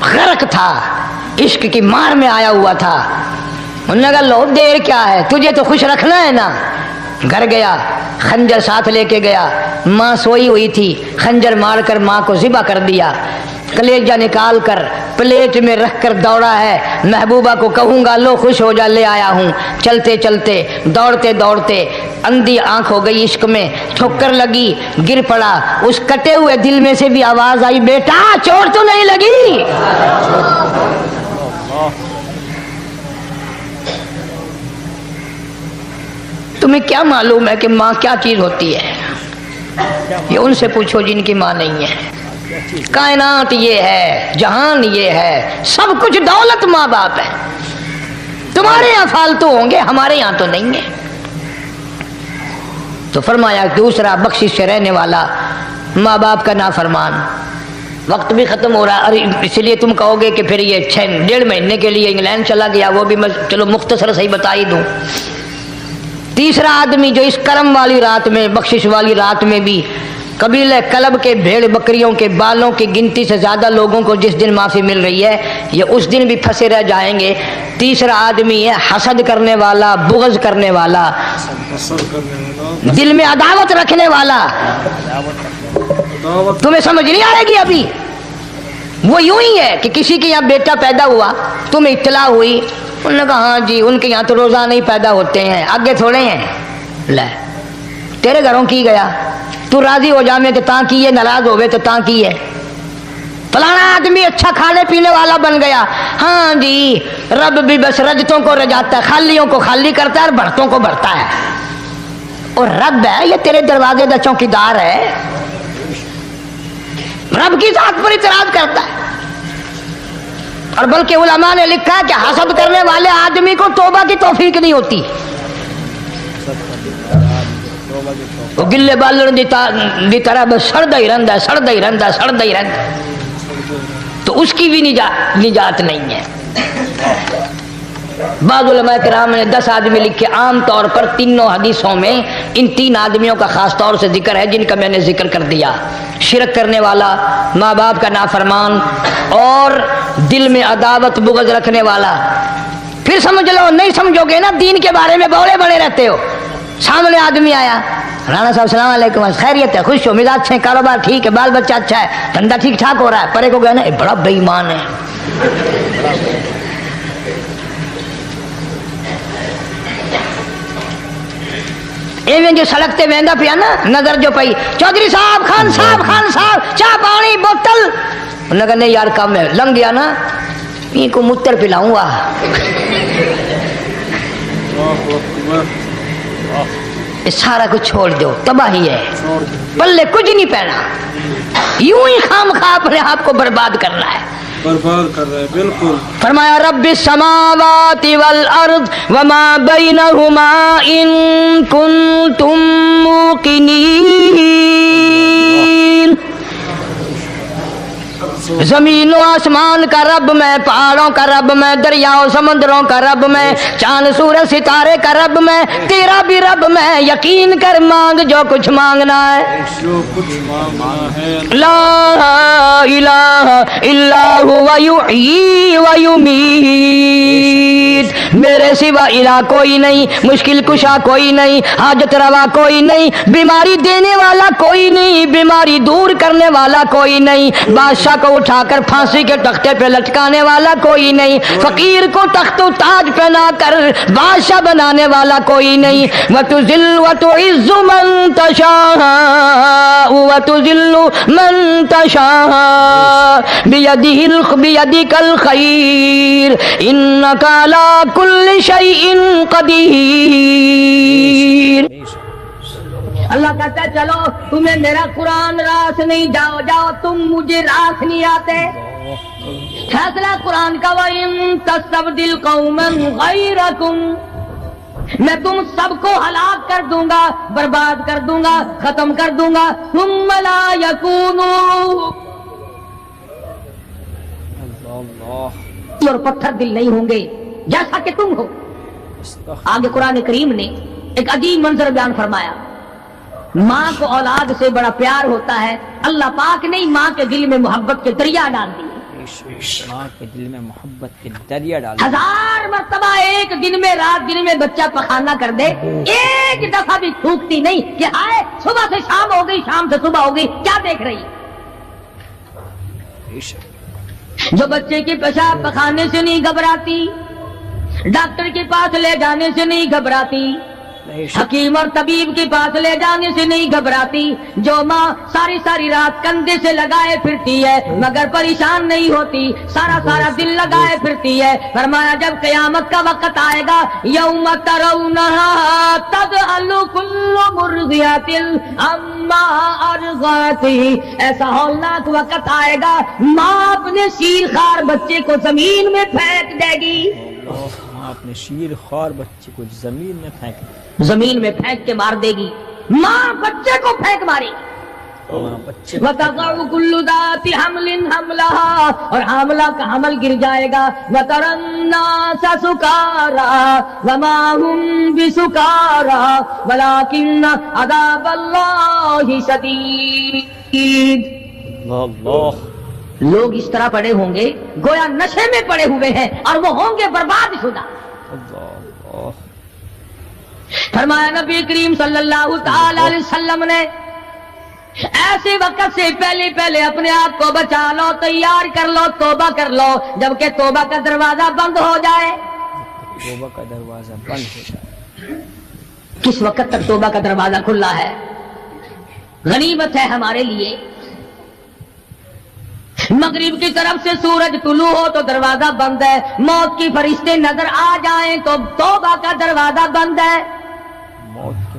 غرق تھا، عشق کی مار میں آیا ہوا تھا۔ انہوں نے کہا لو دیر کیا ہے، تجھے تو خوش رکھنا ہے نا۔ گھر گیا، خنجر ساتھ لے کے گیا، ماں سوئی ہوئی تھی، خنجر مار کر ماں کو ذبح کر دیا، کلیجہ نکال کر پلیٹ میں رکھ کر دوڑا ہے، محبوبہ کو کہوں گا لو خوش ہو جا، لے آیا ہوں۔ چلتے چلتے دوڑتے دوڑتے اندھی آنکھ ہو گئی عشق میں، ٹھوکر لگی، گر پڑا، اس کٹے ہوئے دل میں سے بھی آواز آئی بیٹا چوٹ تو نہیں لگی؟ تمہیں کیا معلوم ہے کہ ماں کیا چیز ہوتی ہے؟ یہ ان سے پوچھو جن کی ماں نہیں ہے۔ کائنات یہ ہے، جہان یہ ہے، سب کچھ دولت ماں باپ ہے۔ تمہارے یہاں فالتو ہوں گے، ہمارے یہاں تو نہیں ہے۔ تو فرمایا دوسرا بخشش سے رہنے والا ماں باپ کا نافرمان۔ وقت بھی ختم ہو رہا ہے، اور اس لیے تم کہو گے کہ پھر یہ 1.5 مہینے کے لیے انگلینڈ چلا گیا، وہ بھی میں چلو مختصر صحیح بتا ہی دوں۔ تیسرا آدمی جو اس کرم والی رات میں، بخشش والی رات میں بھی قبیلہ کلب کے بھیڑ بکریوں کے بالوں کی گنتی سے زیادہ لوگوں کو جس دن معافی مل رہی ہے، یہ اس دن بھی پھنسے رہ جائیں گے۔ تیسرا آدمی ہے حسد کرنے والا، بغض کرنے والا، دل میں عداوت رکھنے والا۔ تمہیں سمجھ نہیں آئے گی ابھی؟ وہ یوں ہی ہے کہ کسی کے یہاں بیٹا پیدا ہوا، تمہیں اطلاع ہوئی، انہوں نے کہا ہاں جی ان کے یہاں تو روزانہ ہی پیدا ہوتے ہیں، آگے تھوڑے ہیں، لے تیرے گھروں کی گیا، تو راضی ہو جا میں تو تاں کی ہے، ناراض ہوئے تو تاں کی ہے۔ فلانا آدمی اچھا کھانے پینے والا بن گیا، ہاں جی رب بھی بس رجتوں کو رجاتا ہے، خالیوں کو خالی کرتا ہے اور بھرتوں کو بھرتا ہے۔ اور رب ہے یہ تیرے دروازے کا چوکیدار ہے، رب کی ذات پر اعتراض کرتا ہے۔ اور بلکہ علماء نے لکھا ہے کہ حسد کرنے والے آدمی کو توبہ کی توفیق نہیں ہوتی، وہ گلے بالن دی طرح بس سڑدا ہی رہندا ہے، تو اس کی بھی نجات نہیں ہے۔ بعض علماء کرام نے 10 آدمی لکھے، عام طور پر تینوں حدیثوں میں ان 3 آدمیوں کا خاص طور سے ذکر ہے جن کا میں نے ذکر کر دیا، شرک کرنے والا، ماں باپ کا نافرمان، اور دل میں عداوت بغض رکھنے والا۔ پھر سمجھ لو، نہیں سمجھو گے نا دین کے بارے میں بولے بڑے رہتے ہو۔ سامنے آدمی آیا، رانا صاحب السلام علیکم، خیریت ہے، خوش ہو، مزاج اچھے ہیں، کاروبار ٹھیک ہے، بال بچہ اچھا ہے، دھندا ٹھیک ٹھاک ہو رہا ہے، پرے کو گیا نا بڑا بے ایمان ہے۔ ایویں جو سڑک تے ویندا پیا نا، نظر جو پئی، چودھری صاحب، خان صاحب چاہ پانی بوتل، انہوں نے کہا نہیں یار کم ہے، لنگ گیا نا ان کو متر پلاؤں گا۔ سارا کچھ چھوڑ دو، تباہی ہے، پلے کچھ نہیں پہنا، یوں ہی خام خواہ اپنے آپ کو برباد کرنا ہے، برباد کر رہے ہیں بالکل۔ فرمایا رب السماوات والارض وما بینہما ان کنتم موقنین، زمین و آسمان کا رب میں، پہاڑوں کا رب میں، دریاؤں سمندروں کا رب میں، چاند سورج ستارے کا رب میں، تیرا بھی رب میں، یقین کر مانگ جو کچھ مانگنا ہے، جو کچھ مانگنا ہے لا الہ الا هو یحیی و یمیت، میرے سوا الہ کوئی نہیں، مشکل کشا کوئی نہیں، حاجت روا کوئی نہیں، بیماری دینے والا کوئی نہیں، بیماری دور کرنے والا کوئی نہیں، بادشاہ کو اٹھا کر پھانسی کے تختے پہ لٹکانے والا کوئی نہیں، فقیر کو تخت و تاج پہنا کر بادشاہ بنانے والا کوئی نہیں، وَتُذِلُّ وَتُعِزُّ مَن تَشَاءُ وَتُذِلُّ مَن تَشَاءُ بِيَدِكَ الْخَيْرُ إِنَّكَ عَلَى كُلِّ شَيْءٍ قَدِيرٌ۔ اللہ کہتا ہے چلو تمہیں میرا قرآن راس نہیں، جاؤ تم مجھے راس نہیں آتے، فیصلہ قرآن کا وَإِن تَسْتَبْدِلْ قَوْمًا غَيْرَكُمْ، میں تم سب کو ہلاک کر دوں گا، برباد کر دوں گا، ختم کر دوں گا، ثُمَّ لَا يَكُونُوا، اور پتھر دل نہیں ہوں گے جیسا کہ تم ہو۔ آگے قرآن کریم نے ایک عجیب منظر بیان فرمایا، ماں کو اولاد سے بڑا پیار ہوتا ہے، اللہ پاک نے ماں کے دل میں محبت کے دریا ڈال دی، ماں کے دل میں محبت کے دریا ڈال، 1000 مرتبہ ایک دن میں، رات دن میں بچہ پخانہ کر دے، ایک دفعہ بھی تھوکتی نہیں کہ آئے صبح سے شام ہو گئی، شام سے صبح ہو گئی، کیا دیکھ رہی؟ جو بچے کے پیشاب پخانے سے نہیں گھبراتی، ڈاکٹر کے پاس لے جانے سے نہیں گھبراتی، حکیم اور طبیب کے پاس لے جانے سے نہیں گھبراتی، جو ماں ساری ساری رات کندھے سے لگائے پھرتی ہے مگر پریشان نہیں ہوتی، سارا دل لگائے پھرتی ہے، فرمایا جب قیامت کا وقت آئے گا، یوم ترونہا تذہل کل مرضعۃ عما ارضعت، ایسا ہولناک وقت آئے گا ماں اپنے شیر خوار بچے کو زمین میں پھینک دے گی، ماں اپنے شیر خوار بچے کو زمین میں پھینک دے، زمین میں پھینک کے مار دے گی، ماں بچے کو پھینک مارے گی، وَتَضَعُ كُلُّ ذَاتِ حَمْلٍ حَمْلَهَا، اور حاملہ کا حمل گر جائے گا، وَتَرَى النَّاسَ سُكَارَى وَمَا هُمْ بِسُكَارَى وَلَكِنَّ عَذَابَ اللَّهِ شَدِيدٌ۔ اللہ، لوگ اس طرح پڑے ہوں گے گویا نشے میں پڑے ہوئے ہیں، اور وہ ہوں گے برباد شدہ۔ فرمایا نبی کریم صلی اللہ تعالی علیہ وسلم نے ایسے وقت سے پہلے اپنے آپ کو بچا لو، تیار کر لو، توبہ کر لو، جبکہ توبہ کا دروازہ بند ہو جائے۔ توبہ کا دروازہ بند ہو جائے، کس وقت تک توبہ کا دروازہ کھلا ہے؟ غنیمت ہے ہمارے لیے، مغرب کی طرف سے سورج طلوع ہو تو دروازہ بند ہے، موت کی فرشتے نظر آ جائیں تو توبہ کا دروازہ بند ہے، موت کے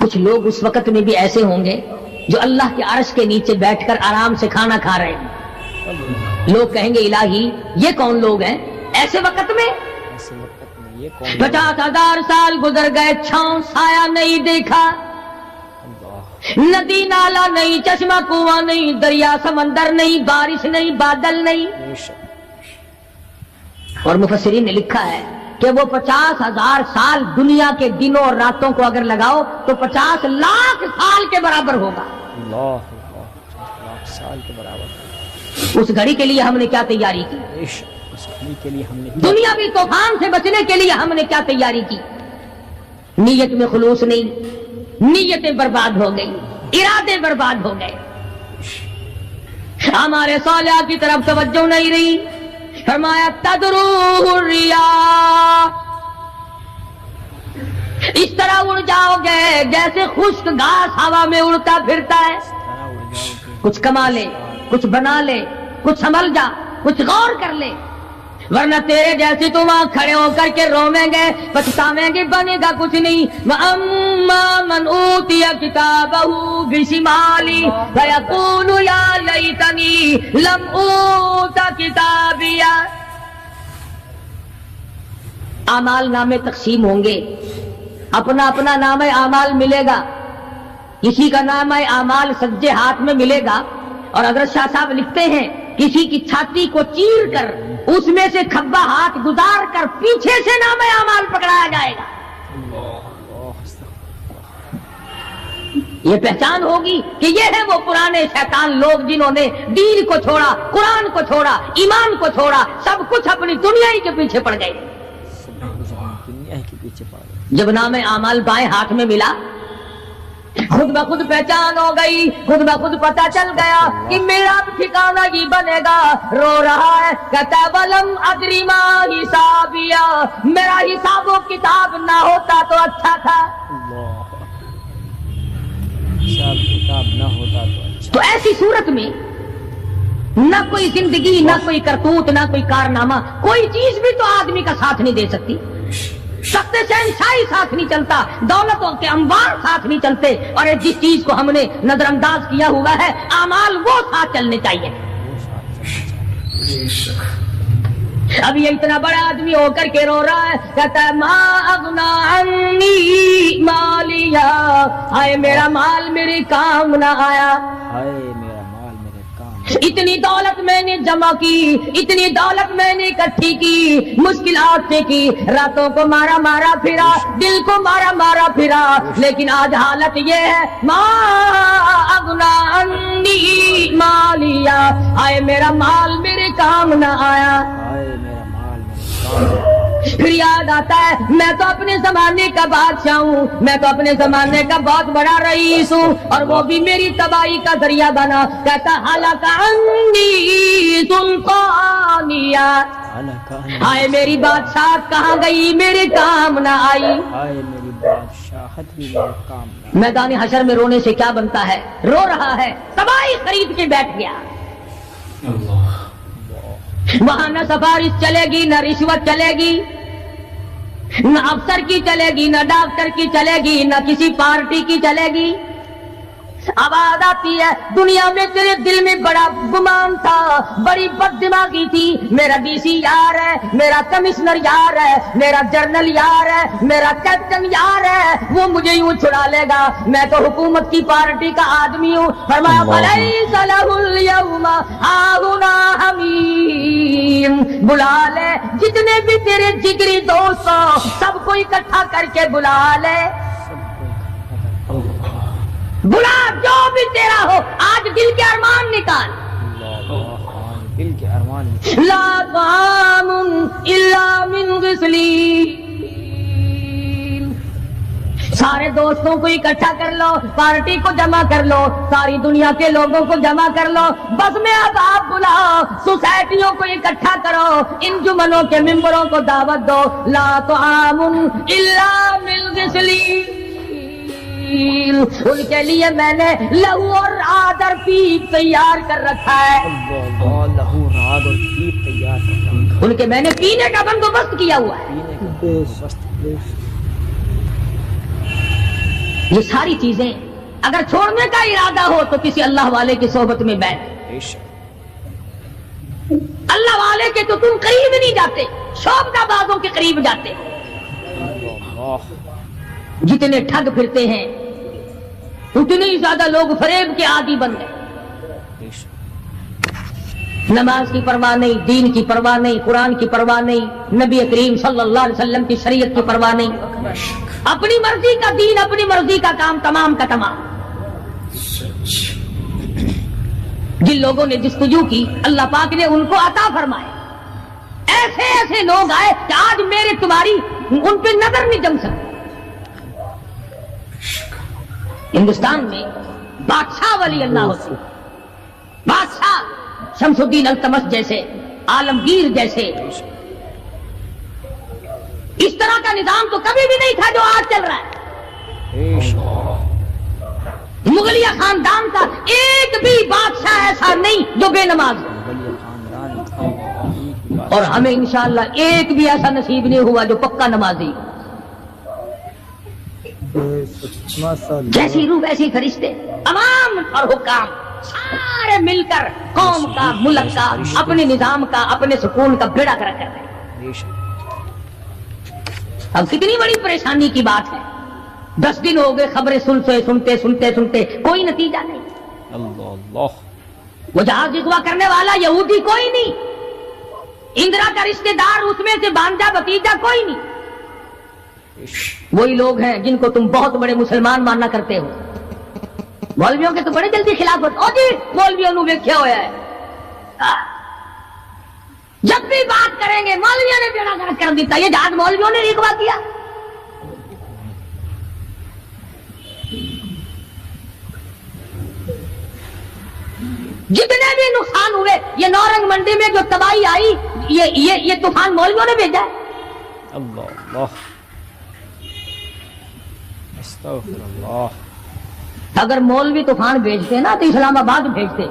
کچھ لوگ اس وقت میں بھی ایسے ہوں گے جو اللہ کے عرش کے نیچے بیٹھ کر آرام سے کھانا کھا رہے ہیں. لوگ کہیں گے الہی یہ کون لوگ ہیں ایسے وقت میں؟ 50,000 سال گزر گئے، چھاؤں سایہ نہیں دیکھا، ندی نالا نہیں، چشمہ کنواں نہیں، دریا سمندر نہیں، بارش نہیں، بادل نہیں. اور مفسرین نے لکھا ہے کہ وہ 50,000 سال دنیا کے دنوں اور راتوں کو اگر لگاؤ تو 50 لاکھ سال کے برابر ہوگا. سال کے برابر. اس گھڑی کے لیے ہم نے کیا تیاری کی؟ اس گھڑی کے لیے ہم نے دنیاوی طوفان سے بچنے کے لیے ہم نے کیا تیاری کی؟ نیت میں خلوص نہیں، نیتیں برباد ہو گئی، ارادے برباد ہو گئے، ہمارے صالحہ کی طرف توجہ نہیں رہی. فرمایا تدروہ الریاح، اس طرح اڑ جاؤ گے جیسے خشک گھاس ہوا میں اڑتا پھرتا ہے. کچھ کما لے، کچھ بنا لے، کچھ سنبھل جا، کچھ غور کر لے، ورنہ تیرے جیسے تم وہاں کھڑے ہو کر کے رویں گے، پچھتاویں گے، بنے گا کچھ نہیں. وَأَمَّا مَنْ أُوتِيَ كِتَابَهُ بِشِمَالِهِ فَيَقُولُ يَا لَيْتَنِي لَمْ أُوتَ كِتَابِيَهْ. اعمال نامے تقسیم ہوں گے، اپنا اپنا نام اعمال ملے گا. کسی کا نام اعمال سجے ہاتھ میں ملے گا، اور حضرت شاہ صاحب لکھتے ہیں کسی کی چھاتی کو چیر کر اس میں سے کھبا ہاتھ گزار کر پیچھے سے نام اعمال پکڑایا جائے گا. یہ پہچان ہوگی کہ یہ ہے وہ پرانے شیطان لوگ جنہوں نے دین کو چھوڑا، قرآن کو چھوڑا، ایمان کو چھوڑا، سب کچھ اپنی دنیا ہی کے پیچھے پڑ گئے. جب نام اعمال بائیں ہاتھ میں ملا، خود بخود پہچان ہو گئی، خود بخود پتہ چل گیا کہ میرا ٹھکانہ ہی بنے گا. رو رہا ہے کہتا ہے وَلَمْ أَدْرِ مَا حِسَابِيَهْ، میرا حساب و کتاب نہ ہوتا تو اچھا تھا. حساب کتاب نہ ہوتا تو اچھا. تو ایسی صورت میں نہ کوئی زندگی، نہ کوئی کرتوت، نہ کوئی کارنامہ، کوئی چیز بھی تو آدمی کا ساتھ نہیں دے سکتی. سخت شہنشاہی ساتھ نہیں چلتا، دولتوں کے انبار ساتھ نہیں چلتے، اور جس چیز کو ہم نے نظر انداز کیا ہوا ہے اعمال وہ ساتھ چلنے چاہیے. اب یہ اتنا بڑا آدمی ہو کر کے رو رہا ہے، کہتا ہے ما اغنا عنی مالیا، ہائے میرا مال میرے کام نہ آیا. اتنی دولت میں نے جمع کی، اتنی دولت میں نے اکٹھی کی، مشکلات سے کی، راتوں کو مارا مارا پھرا، دل کو مارا مارا پھرا، لیکن آج حالت یہ ہے ما اغنا عنی مالیا، آئے میرا مال میرے کام نہ آیا. پھر یاد آتا ہے میں تو اپنے زمانے کا بادشاہ ہوں، میں تو اپنے زمانے کا بہت بڑا رئیس ہوں، اور وہ بھی میری تباہی کا ذریعہ بنا. کہتا ہلاک عنی سلطانیہ، ہائے میری بادشاہت کہاں گئی، میرے کام نہ آئی. میری بادشاہت بھی میرے کام نہ. میدان حشر میں رونے سے کیا بنتا ہے؟ رو رہا ہے، تباہی خرید کے بیٹھ گیا. وہاں نہ سفارش چلے گی، نہ رشوت چلے گی، نہ افسر کی چلے گی، نہ ڈاکٹر کی چلے گی، نہ کسی پارٹی کی چلے گی. آواز آتی ہے دنیا میں تیرے دل میں بڑا گمان تھا، بڑی بد دماغی تھی، میرا ڈی سی یار ہے، میرا کمشنر یار ہے، میرا جنرل یار ہے، میرا کیپٹن یار ہے، وہ مجھے یوں چھڑا لے گا، میں تو حکومت کی پارٹی کا آدمی ہوں. فرمایا فَلَيْسَ لَهُ الْيَوْمَ هَاهُنَا حَمِيمٌ، بلا لے جتنے بھی تیرے جگری دوست ہو سب کو اکٹھا کر کے بلا لے، بلا جو بھی تیرا ہو، آج دل کے ارمان نکال. دل کے ارمان لا طعام الا من غسلین، سارے دوستوں کو اکٹھا کر لو، پارٹی کو جمع کر لو، ساری دنیا کے لوگوں کو جمع کر لو، بس میں اب آپ بلاؤ، سوسائٹیوں کو اکٹھا کرو، انجمنوں کے ممبروں کو دعوت دو. لا طعام الا من غسلین، ان کے لیے میں نے لہو اور آدر پیپ تیار کر رکھا ہے. لہو راد اور پیپ تیار کر رکھا ہے. ان کے میں نے پینے کا بندوبست کیا ہوا ہے. یہ ساری چیزیں اگر چھوڑنے کا ارادہ ہو تو کسی اللہ والے کی صحبت میں بیٹھ. اللہ والے کے تو تم قریب نہیں جاتے، شوبدہ بازوں کے قریب جاتے. جتنے ٹھگ پھرتے ہیں اتنے ہی زیادہ لوگ فریب کے عادی بن گئے. نماز کی پرواہ نہیں، دین کی پرواہ نہیں، قرآن کی پرواہ نہیں، نبی کریم صلی اللہ علیہ وسلم کی شریعت کی پرواہ نہیں، اپنی مرضی کا دین، اپنی مرضی کا کام، تمام کا تمام. جن لوگوں نے جستجو کی اللہ پاک نے ان کو عطا فرمائے. ایسے ایسے لوگ آئے کہ آج میرے تمہاری ان پہ نظر نہیں جم سکتی. ہندوستان میں بادشاہ ولی اللہ ہوتے، بادشاہ شمس الدین التمش جیسے، عالمگیر جیسے. اس طرح کا نظام تو کبھی بھی نہیں تھا جو آج چل رہا ہے. مغلیہ خاندان کا ایک بھی بادشاہ ایسا نہیں جو بے نماز ہو، اور ہمیں انشاءاللہ ایک بھی ایسا نصیب نہیں ہوا جو پکا نمازی. جیسی روح ویسی فرشتے، تمام اور حکام سارے مل کر قوم کا، ملک کا، اپنے نظام کا، اپنے سکون کا بیڑا گرک کر رہے ہیں. اب کتنی بڑی پریشانی کی بات ہے. 10 دن ہو گئے خبریں سنتے کوئی نتیجہ نہیں. وہ جہاز اغوا کرنے والا یہودی کوئی نہیں، اندرا کا رشتہ دار اس میں سے بانجا بتیجا کوئی نہیں. وہی لوگ ہیں جن کو تم بہت بڑے مسلمان ماننا کرتے ہو. مولویوں کے تو بڑے جلدی خلاف ہوتے. او جی مولویوں نے ویکھیا ہوا ہے، جب بھی بات کریں گے مولویوں نے بیڑا گرک کر دیتا. یہ جہاز مولویوں نے اغوا کیا. جتنے بھی نقصان ہوئے، یہ نورنگ منڈی میں جو تباہی آئی، یہ طوفان مولویوں نے بھیجا ہے. اللہ استغفر اللہ. اگر مولوی طوفان بھیجتے نا تو اسلام آباد بھیجتے،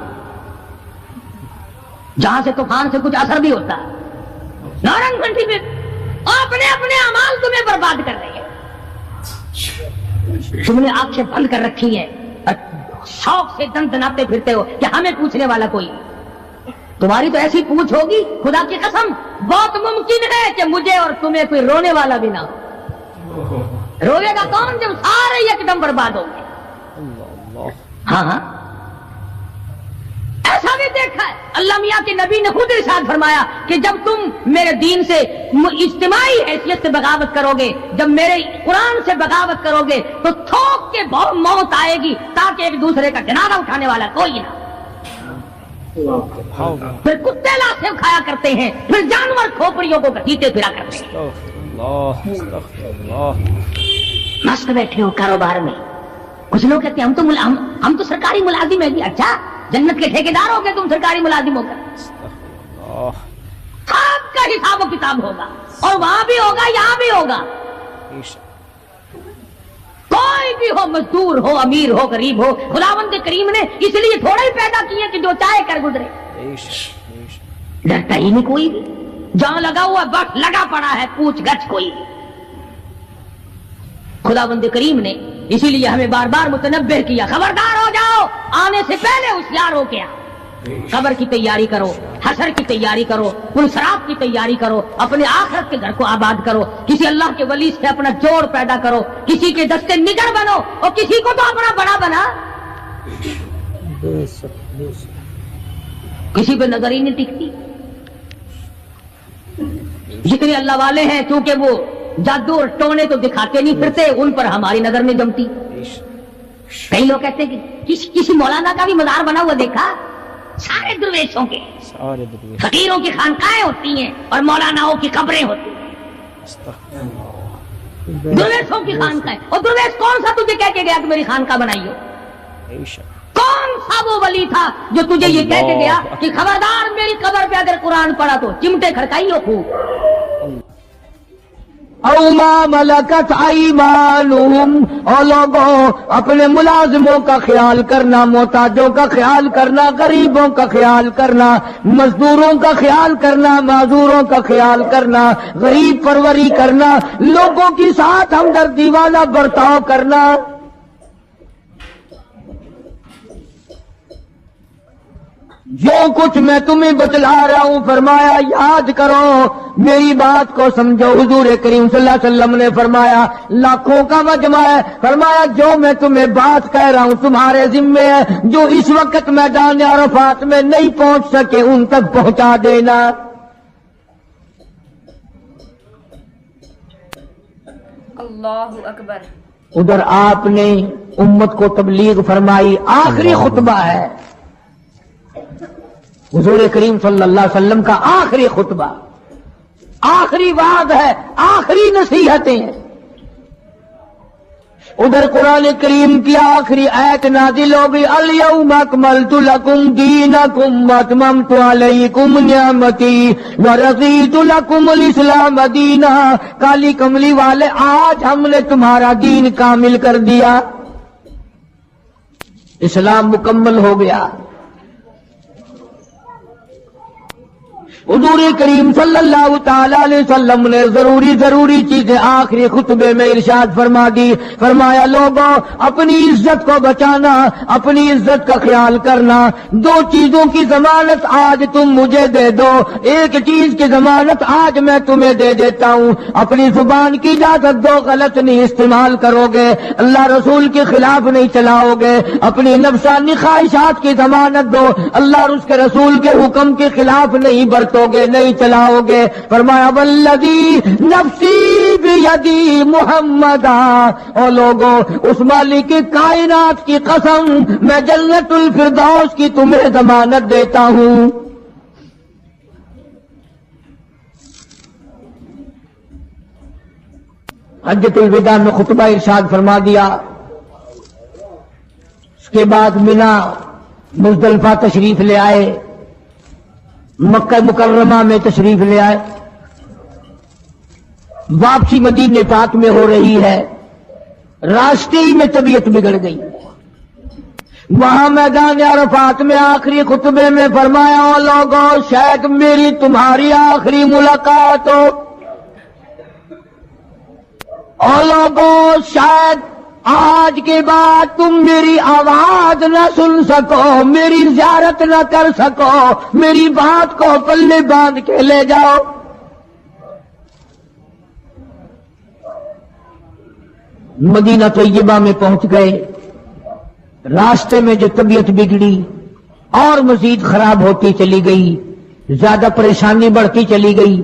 جہاں سے طوفان سے کچھ اثر بھی ہوتا. نورنگ منڈی میں اپنے اعمال تمہیں برباد کر رہے ہیں. تم نے آنکھیں بند کر رکھی ہیں، شوق سے دندناتے پھرتے ہو کہ ہمیں پوچھنے والا کوئی. تمہاری تو ایسی پوچھ ہوگی خدا کی قسم بہت ممکن ہے کہ مجھے اور تمہیں کوئی رونے والا بھی نہ ہو. روے گا کون جب سارے یکدم برباد ہوں گے. ہاں ایسا بھی دیکھا ہے. اللہ میاں کے نبی نے خود ارشاد فرمایا کہ جب تم میرے دین سے اجتماعی حیثیت سے بغاوت کرو گے، جب میرے قرآن سے بغاوت کرو گے تو تھوک کے بہت موت آئے گی تاکہ ایک دوسرے کا جنازہ اٹھانے والا کوئی نہ. پھر کتے لاشیں کھایا کرتے ہیں، پھر جانور کھوپڑیوں کو گھسیٹے پھرا کرتے ہیں. مست بیٹھے ہو کاروبار میں. کچھ لوگ کہتے ہیں ہم تو سرکاری ملازم ہیں. اچھا جنت کے ٹھیکیدار ہو گئے تم سرکاری ملازم ہو کر. آپ کا حساب و کتاب ہوگا، اور وہاں بھی ہوگا یہاں بھی ہوگا. کوئی بھی ہو، مزدور ہو، امیر ہو، غریب ہو، خداوند کریم نے اس لیے تھوڑا ہی پیدا کیے کہ جو چاہے کر گزرے. ڈرتا ہی نہیں کوئی بھی. جہاں لگا ہوا بس لگا پڑا ہے، پوچھ گچھ کوئی بھی. خداوند کریم نے اسی لیے ہمیں بار بار متنبہ کیا، خبردار ہو جاؤ، آنے سے پہلے ہوشیار ہو کے آؤ. قبر کی تیاری کرو، حشر کی تیاری کرو، پلسرات کی تیاری کرو، اپنے آخرت کے گھر کو آباد کرو. کسی اللہ کے ولی سے اپنا جوڑ پیدا کرو، کسی کے دستے نگر بنو، اور کسی کو تو اپنا بڑا بنا. کسی پہ نظر ہی نہیں ٹکتی. جتنے اللہ والے ہیں کیونکہ وہ جادو اور ٹونے تو دکھاتے نہیں پھرتے، ان پر ہماری نظر نہیں جمتی. کئی لوگ کہتے ہیں کہ کسی مولانا کا بھی مزار بنا ہوا دیکھا. سارے درویشوں کے، فقیروں کی خانقاہیں ہوتی ہیں اور مولاناؤں کی قبریں ہوتی ہیں. درویشوں کی خانقاہیں. اور درویش کون سا تجھے کہہ کے گیا کہ میری خانقاہ بنائی ہو؟ کون سا وہ ولی تھا جو تجھے یہ کہہ کے گیا کہ خبردار میری قبر پہ اگر قرآن پڑھا تو چمٹے کھڑکائی ہو خوب؟ او ما ملکت ایمانہم. اور لوگوں اپنے ملازموں کا خیال کرنا، محتاجوں کا خیال کرنا، غریبوں کا خیال کرنا، مزدوروں کا خیال کرنا، معذوروں کا خیال کرنا، غریب پروری کرنا، لوگوں کے ساتھ ہمدردی والا برتاؤ کرنا. جو کچھ میں تمہیں بتلا رہا ہوں فرمایا یاد کرو، میری بات کو سمجھو۔ حضور کریم صلی اللہ علیہ وسلم نے فرمایا لاکھوں کا مجمع ہے، فرمایا جو میں تمہیں بات کہہ رہا ہوں تمہارے ذمے ہے، جو اس وقت میدان عرفات میں نہیں پہنچ سکے ان تک پہنچا دینا۔ اللہ اکبر۔ ادھر آپ نے امت کو تبلیغ فرمائی، آخری خطبہ ہے حضور کریم صلی اللہ علیہ وسلم کا، آخری خطبہ، آخری وعد ہے، آخری نصیحتیں ہیں۔ ادھر قرآن کریم کی آخری آیت نازل ہو گئی، الیوم اکملت لکم دینکم واتممت علیکم نعمتی ورضیت لکم الاسلام دینا۔ کالی کملی والے آج ہم نے تمہارا دین کامل کر دیا، اسلام مکمل ہو گیا۔ حضور کریم صلی اللہ تعالی علیہ وسلم نے ضروری چیزیں آخری خطبے میں ارشاد فرما دی، فرمایا لوگوں اپنی عزت کو بچانا، اپنی عزت کا خیال کرنا۔ دو چیزوں کی ضمانت آج تم مجھے دے دو، ایک چیز کی ضمانت آج میں تمہیں دے دیتا ہوں، اپنی زبان کی اجازت دو، غلط نہیں استعمال کرو گے، اللہ رسول کے خلاف نہیں چلاؤ گے، اپنی نفسانی خواہشات کی ضمانت دو، اللہ اور اس کے رسول کے حکم کے خلاف نہیں برتو گے، نہیں چلاؤ گے۔ فرمایا والذی نفسی بیدی محمدا، اور لوگوں اس مالک کائنات کی قسم میں جنت الفردوس کی تمہیں ضمانت دیتا ہوں۔ حجۃ الوداع میں خطبہ ارشاد فرما دیا، اس کے بعد مینا مزدلفہ تشریف لے آئے، مکہ مکرمہ میں تشریف لے آئے، واپسی مدینے پاک میں ہو رہی ہے، راستے ہی میں طبیعت بگڑ گئی۔ وہاں میدان عرفات میں آخری خطبے میں فرمایا او لوگوں شاید میری تمہاری آخری ملاقات ہو، او لوگوں شاید آج کے بعد تم میری آواز نہ سن سکو، میری زیارت نہ کر سکو، میری بات کو پلے باندھ کے لے جاؤ۔ مدینہ طیبہ میں پہنچ گئے، راستے میں جو طبیعت بگڑی اور مزید خراب ہوتی چلی گئی، زیادہ پریشانی بڑھتی چلی گئی،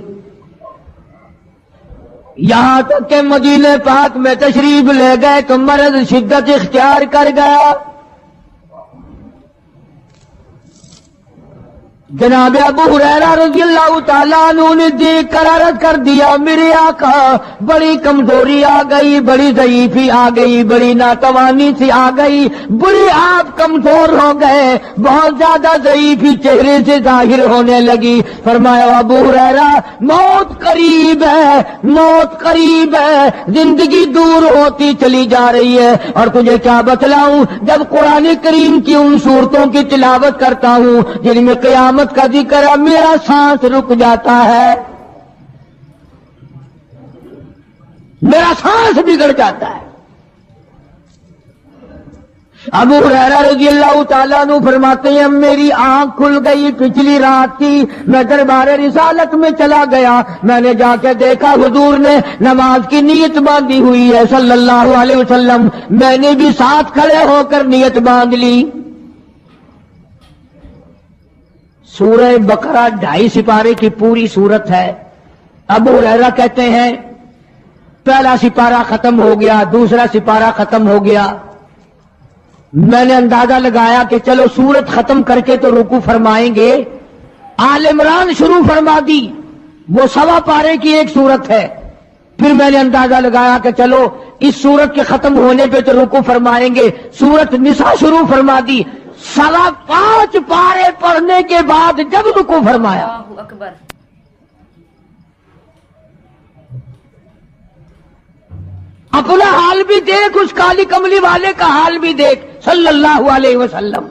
یہاں تک کہ مدینے پاک میں تشریف لے گئے تو مرض شدت اختیار کر گیا۔ جناب ابو ہریرہ رضی اللہ تعالیٰ عنہ نے دیکھ کر عرض کر دیا میرے آقا بڑی کمزوری آ گئی، بڑی ضعیفی آ گئی، بڑی ناتوانی سی آ گئی، بڑی آپ کمزور ہو گئے، بہت زیادہ ضعیفی چہرے سے ظاہر ہونے لگی۔ فرمایا ابو ہریرہ موت قریب ہے، موت قریب ہے، زندگی دور ہوتی چلی جا رہی ہے۔ اور تجھے کیا بتلاؤں، جب قرآن کریم کی ان صورتوں کی تلاوت کرتا ہوں جن میں قیامت کا ذکر ہے، میرا سانس رک جاتا ہے، میرا سانس بگڑ جاتا ہے۔ ابو ہریرہ رضی اللہ تعالیٰ عنہ فرماتے ہیں میری آنکھ کھل گئی، پچھلی رات تھی، میں دربار رسالت میں چلا گیا، میں نے جا کے دیکھا حضور نے نماز کی نیت باندھی ہوئی ہے صلی اللہ علیہ وسلم، میں نے بھی ساتھ کھڑے ہو کر نیت باندھ لی۔ سورہ بقرہ 2.5 سپارے کی پوری سورت ہے۔ ابو ہریرہ کہتے ہیں پہلا سپارہ ختم ہو گیا، دوسرا سپارہ ختم ہو گیا، میں نے اندازہ لگایا کہ چلو سورت ختم کر کے تو رکوع فرمائیں گے، آل عمران شروع فرما دی، وہ 1.25 پارے کی ایک سورت ہے۔ پھر میں نے اندازہ لگایا کہ چلو اس سورت کے ختم ہونے پہ تو رکوع فرمائیں گے، سورت نساء شروع فرما دی، 5.25 پارے پڑھنے کے بعد جب رکوع فرمایا، اللہ اکبر۔ اپنا حال بھی دیکھ، اس کالی کملی والے کا حال بھی دیکھ صلی اللہ علیہ وسلم۔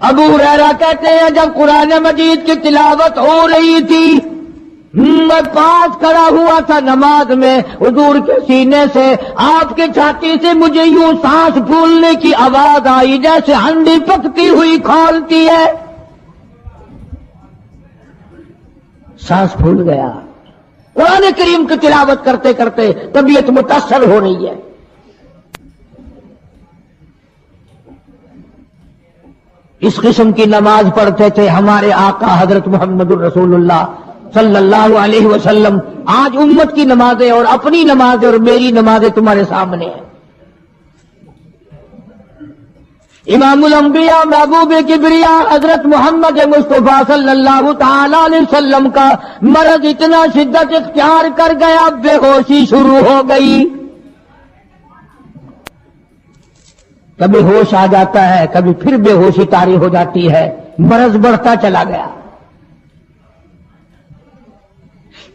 ابو ہریرہ کہتے ہیں جب قرآن مجید کی تلاوت ہو رہی تھی میں پاس کھڑا ہوا تھا نماز میں، حضور کے سینے سے، آپ کے چھاتی سے مجھے یوں سانس پھولنے کی آواز آئی جیسے ہنڈی پکتی ہوئی کھولتی ہے، سانس پھول گیا۔ قرآن کریم کی تلاوت کرتے کرتے طبیعت متاثر ہو رہی ہے۔ اس قسم کی نماز پڑھتے تھے ہمارے آقا حضرت محمد الرسول اللہ صلی اللہ علیہ وسلم۔ آج امت کی نمازیں اور اپنی نمازیں اور میری نمازیں تمہارے سامنے ہیں۔ امام الانبیاء محبوب کبریا حضرت محمد مصطفیٰ صلی اللہ تعالی علیہ وسلم کا مرض اتنا شدت اختیار کر گیا، بے ہوشی شروع ہو گئی۔ کبھی ہوش آ جاتا ہے، کبھی پھر بے ہوشی طاری ہو جاتی ہے، مرض بڑھتا چلا گیا۔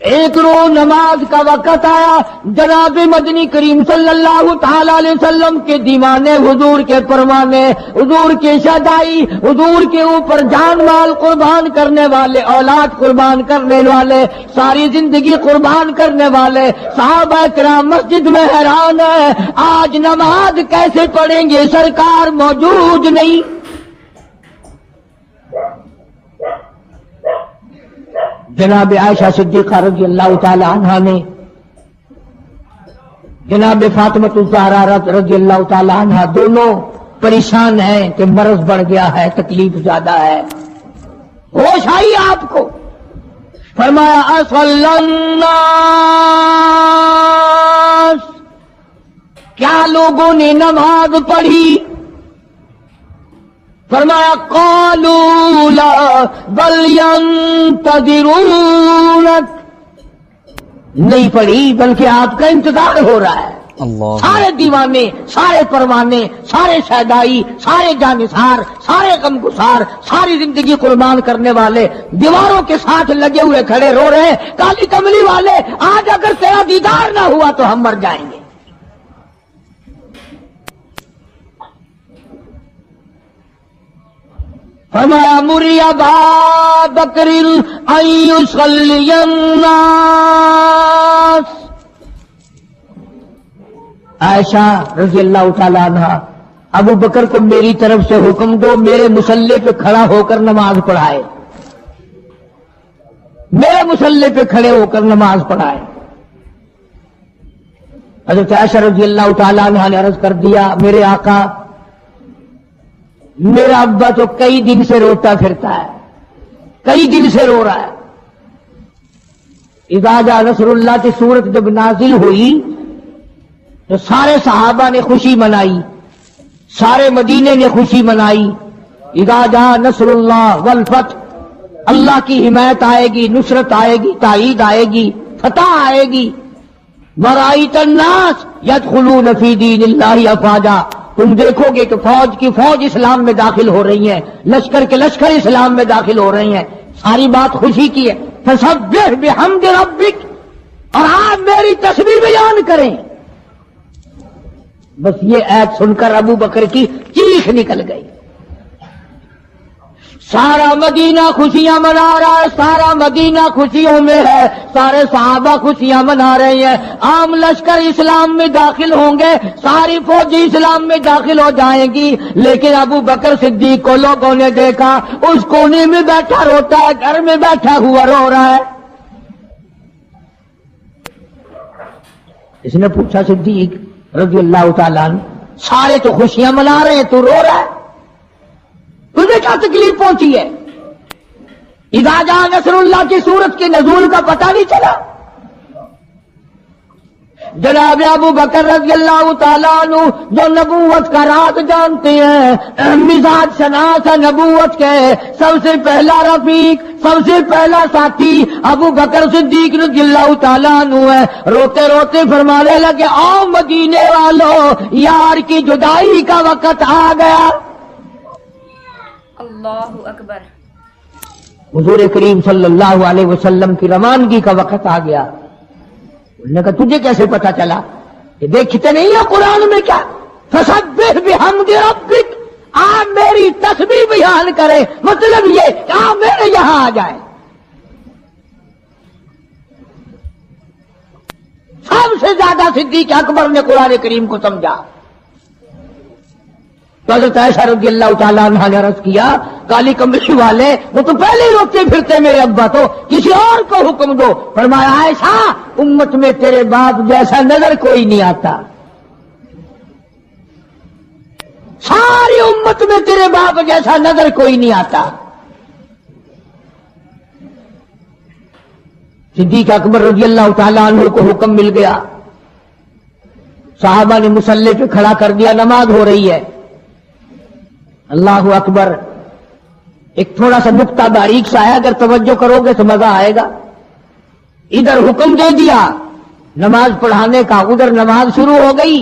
ایک روز نماز کا وقت آیا، جناب مدنی کریم صلی اللہ تعالی علیہ وسلم کے دیوانے، حضور کے پروانے، حضور کی شہدائی، حضور کے اوپر جان مال قربان کرنے والے، اولاد قربان کرنے والے، ساری زندگی قربان کرنے والے صحابہ کرام مسجد میں حیران ہے، آج نماز کیسے پڑھیں گے، سرکار موجود نہیں۔ جناب عائشہ صدیقہ رضی اللہ تعالی عنہا نے، جناب فاطمہ الزہرا رضی اللہ تعالی عنہا، دونوں پریشان ہیں کہ مرض بڑھ گیا ہے، تکلیف زیادہ ہے۔ ہوش آئی آپ کو، فرمایا اصل الناس، کیا لوگوں نے نماز پڑھی؟ فرمایا قالوا لا بل ينتظرونك، نہیں پڑھی بلکہ آپ کا انتظار ہو رہا ہے۔ اللہ، سارے دیوانے، سارے پروانے، سارے شہدائی، سارے جانثار، سارے غمگسار، ساری زندگی قربان کرنے والے دیواروں کے ساتھ لگے ہوئے کھڑے رو رہے ہیں، کالی کملی والے آج اگر تیرا دیدار نہ ہوا تو ہم مر جائیں گے۔ فرمایا مری ابا بکر ان یصلی الناس، عائشہ رضی اللہ تعالی عنہ، ابو بکر کو میری طرف سے حکم دو میرے مصلی پہ کھڑا ہو کر نماز پڑھائے، میرے مصلی پہ کھڑے ہو کر نماز پڑھائے۔ حضرت عائشہ رضی اللہ تعالی عنہ نے عرض کر دیا، میرے آقا، میرا ابا تو کئی دن سے روتا پھرتا ہے، کئی دن سے رو رہا ہے۔ اذا جاء نصر اللہ کی سورت جب نازل ہوئی تو سارے صحابہ نے خوشی منائی، سارے مدینے نے خوشی منائی۔ اذا جاء نصر اللہ والفتح، اللہ کی حمایت آئے گی، نصرت آئے گی، تائید آئے گی، فتح آئے گی۔ ورأیت الناس یدخلون فی دین اللہ افواجا، تم دیکھو گے کہ فوج کی فوج اسلام میں داخل ہو رہی ہیں، لشکر کے لشکر اسلام میں داخل ہو رہی ہیں۔ ساری بات خوشی کی ہے۔ فسبح بحمد ربک، اور آپ میری تسبیح بیان کریں۔ بس یہ ایت سن کر ابو بکر کی چیخ نکل گئی۔ سارا مدینہ خوشیاں منا رہا ہے، سارا مدینہ خوشیوں میں ہے، سارے صحابہ خوشیاں منا رہے ہیں۔ عام لشکر اسلام میں داخل ہوں گے، ساری فوجی اسلام میں داخل ہو جائیں گی، لیکن ابو بکر صدیق کو لوگوں نے دیکھا اس کونے میں بیٹھا روتا ہے، گھر میں بیٹھا ہوا رو رہا ہے۔ اس نے پوچھا صدیق رضی اللہ تعالیٰ عنہ، سارے تو خوشیاں منا رہے ہیں، تو رو رہا ہے، تجھے کیا تکلیف پہنچی ہے؟ اذا جاء نصر اللہ کی سورت کے نزول کا پتہ نہیں چلا؟ جناب ابو بکر رضی اللہ تعالیٰ عنہ جو نبوت کا راز جانتے ہیں، مزاج شناس ہے نبوت کے، سب سے پہلا رفیق، سب سے پہلا ساتھی ابو بکر صدیق رضی اللہ تعالیٰ عنہ ہے۔ روتے روتے فرمانے لگے، آؤ مدینے والوں، یار کی جدائی کا وقت آ گیا۔ اللہ اکبر۔ حضور کریم صلی اللہ علیہ وسلم کی روانگی کا وقت آ گیا۔ انہوں نے کہا تجھے کیسے پتا چلا؟ کہ دیکھتے نہیں ہے قرآن میں کیا؟ فسبح بحمد ربک، آپ میری تسبیح بیان کریں، مطلب یہ کہ آپ میرے یہاں آ جائیں۔ سب سے زیادہ صدیق اکبر نے قرآن کریم کو سمجھا. تو حضرت عائشہ رضی اللہ تعالیٰ عنہ نے عرض کیا کالی کمبلی والے وہ تو پہلے ہی روتے پھرتے میرے ابا تو کسی اور کو حکم دو. فرمایا عائشہ امت میں تیرے باپ جیسا نظر کوئی نہیں آتا, ساری امت میں تیرے باپ جیسا نظر کوئی نہیں آتا. صدیق اکبر رضی اللہ تعالیٰ عنہ کو حکم مل گیا, صحابہ نے مصلی پہ کھڑا کر دیا, نماز ہو رہی ہے. اللہ اکبر. ایک تھوڑا سا نقطہ باریک سا ہے, اگر توجہ کرو گے تو مزہ آئے گا. ادھر حکم دے دیا نماز پڑھانے کا, ادھر نماز شروع ہو گئی.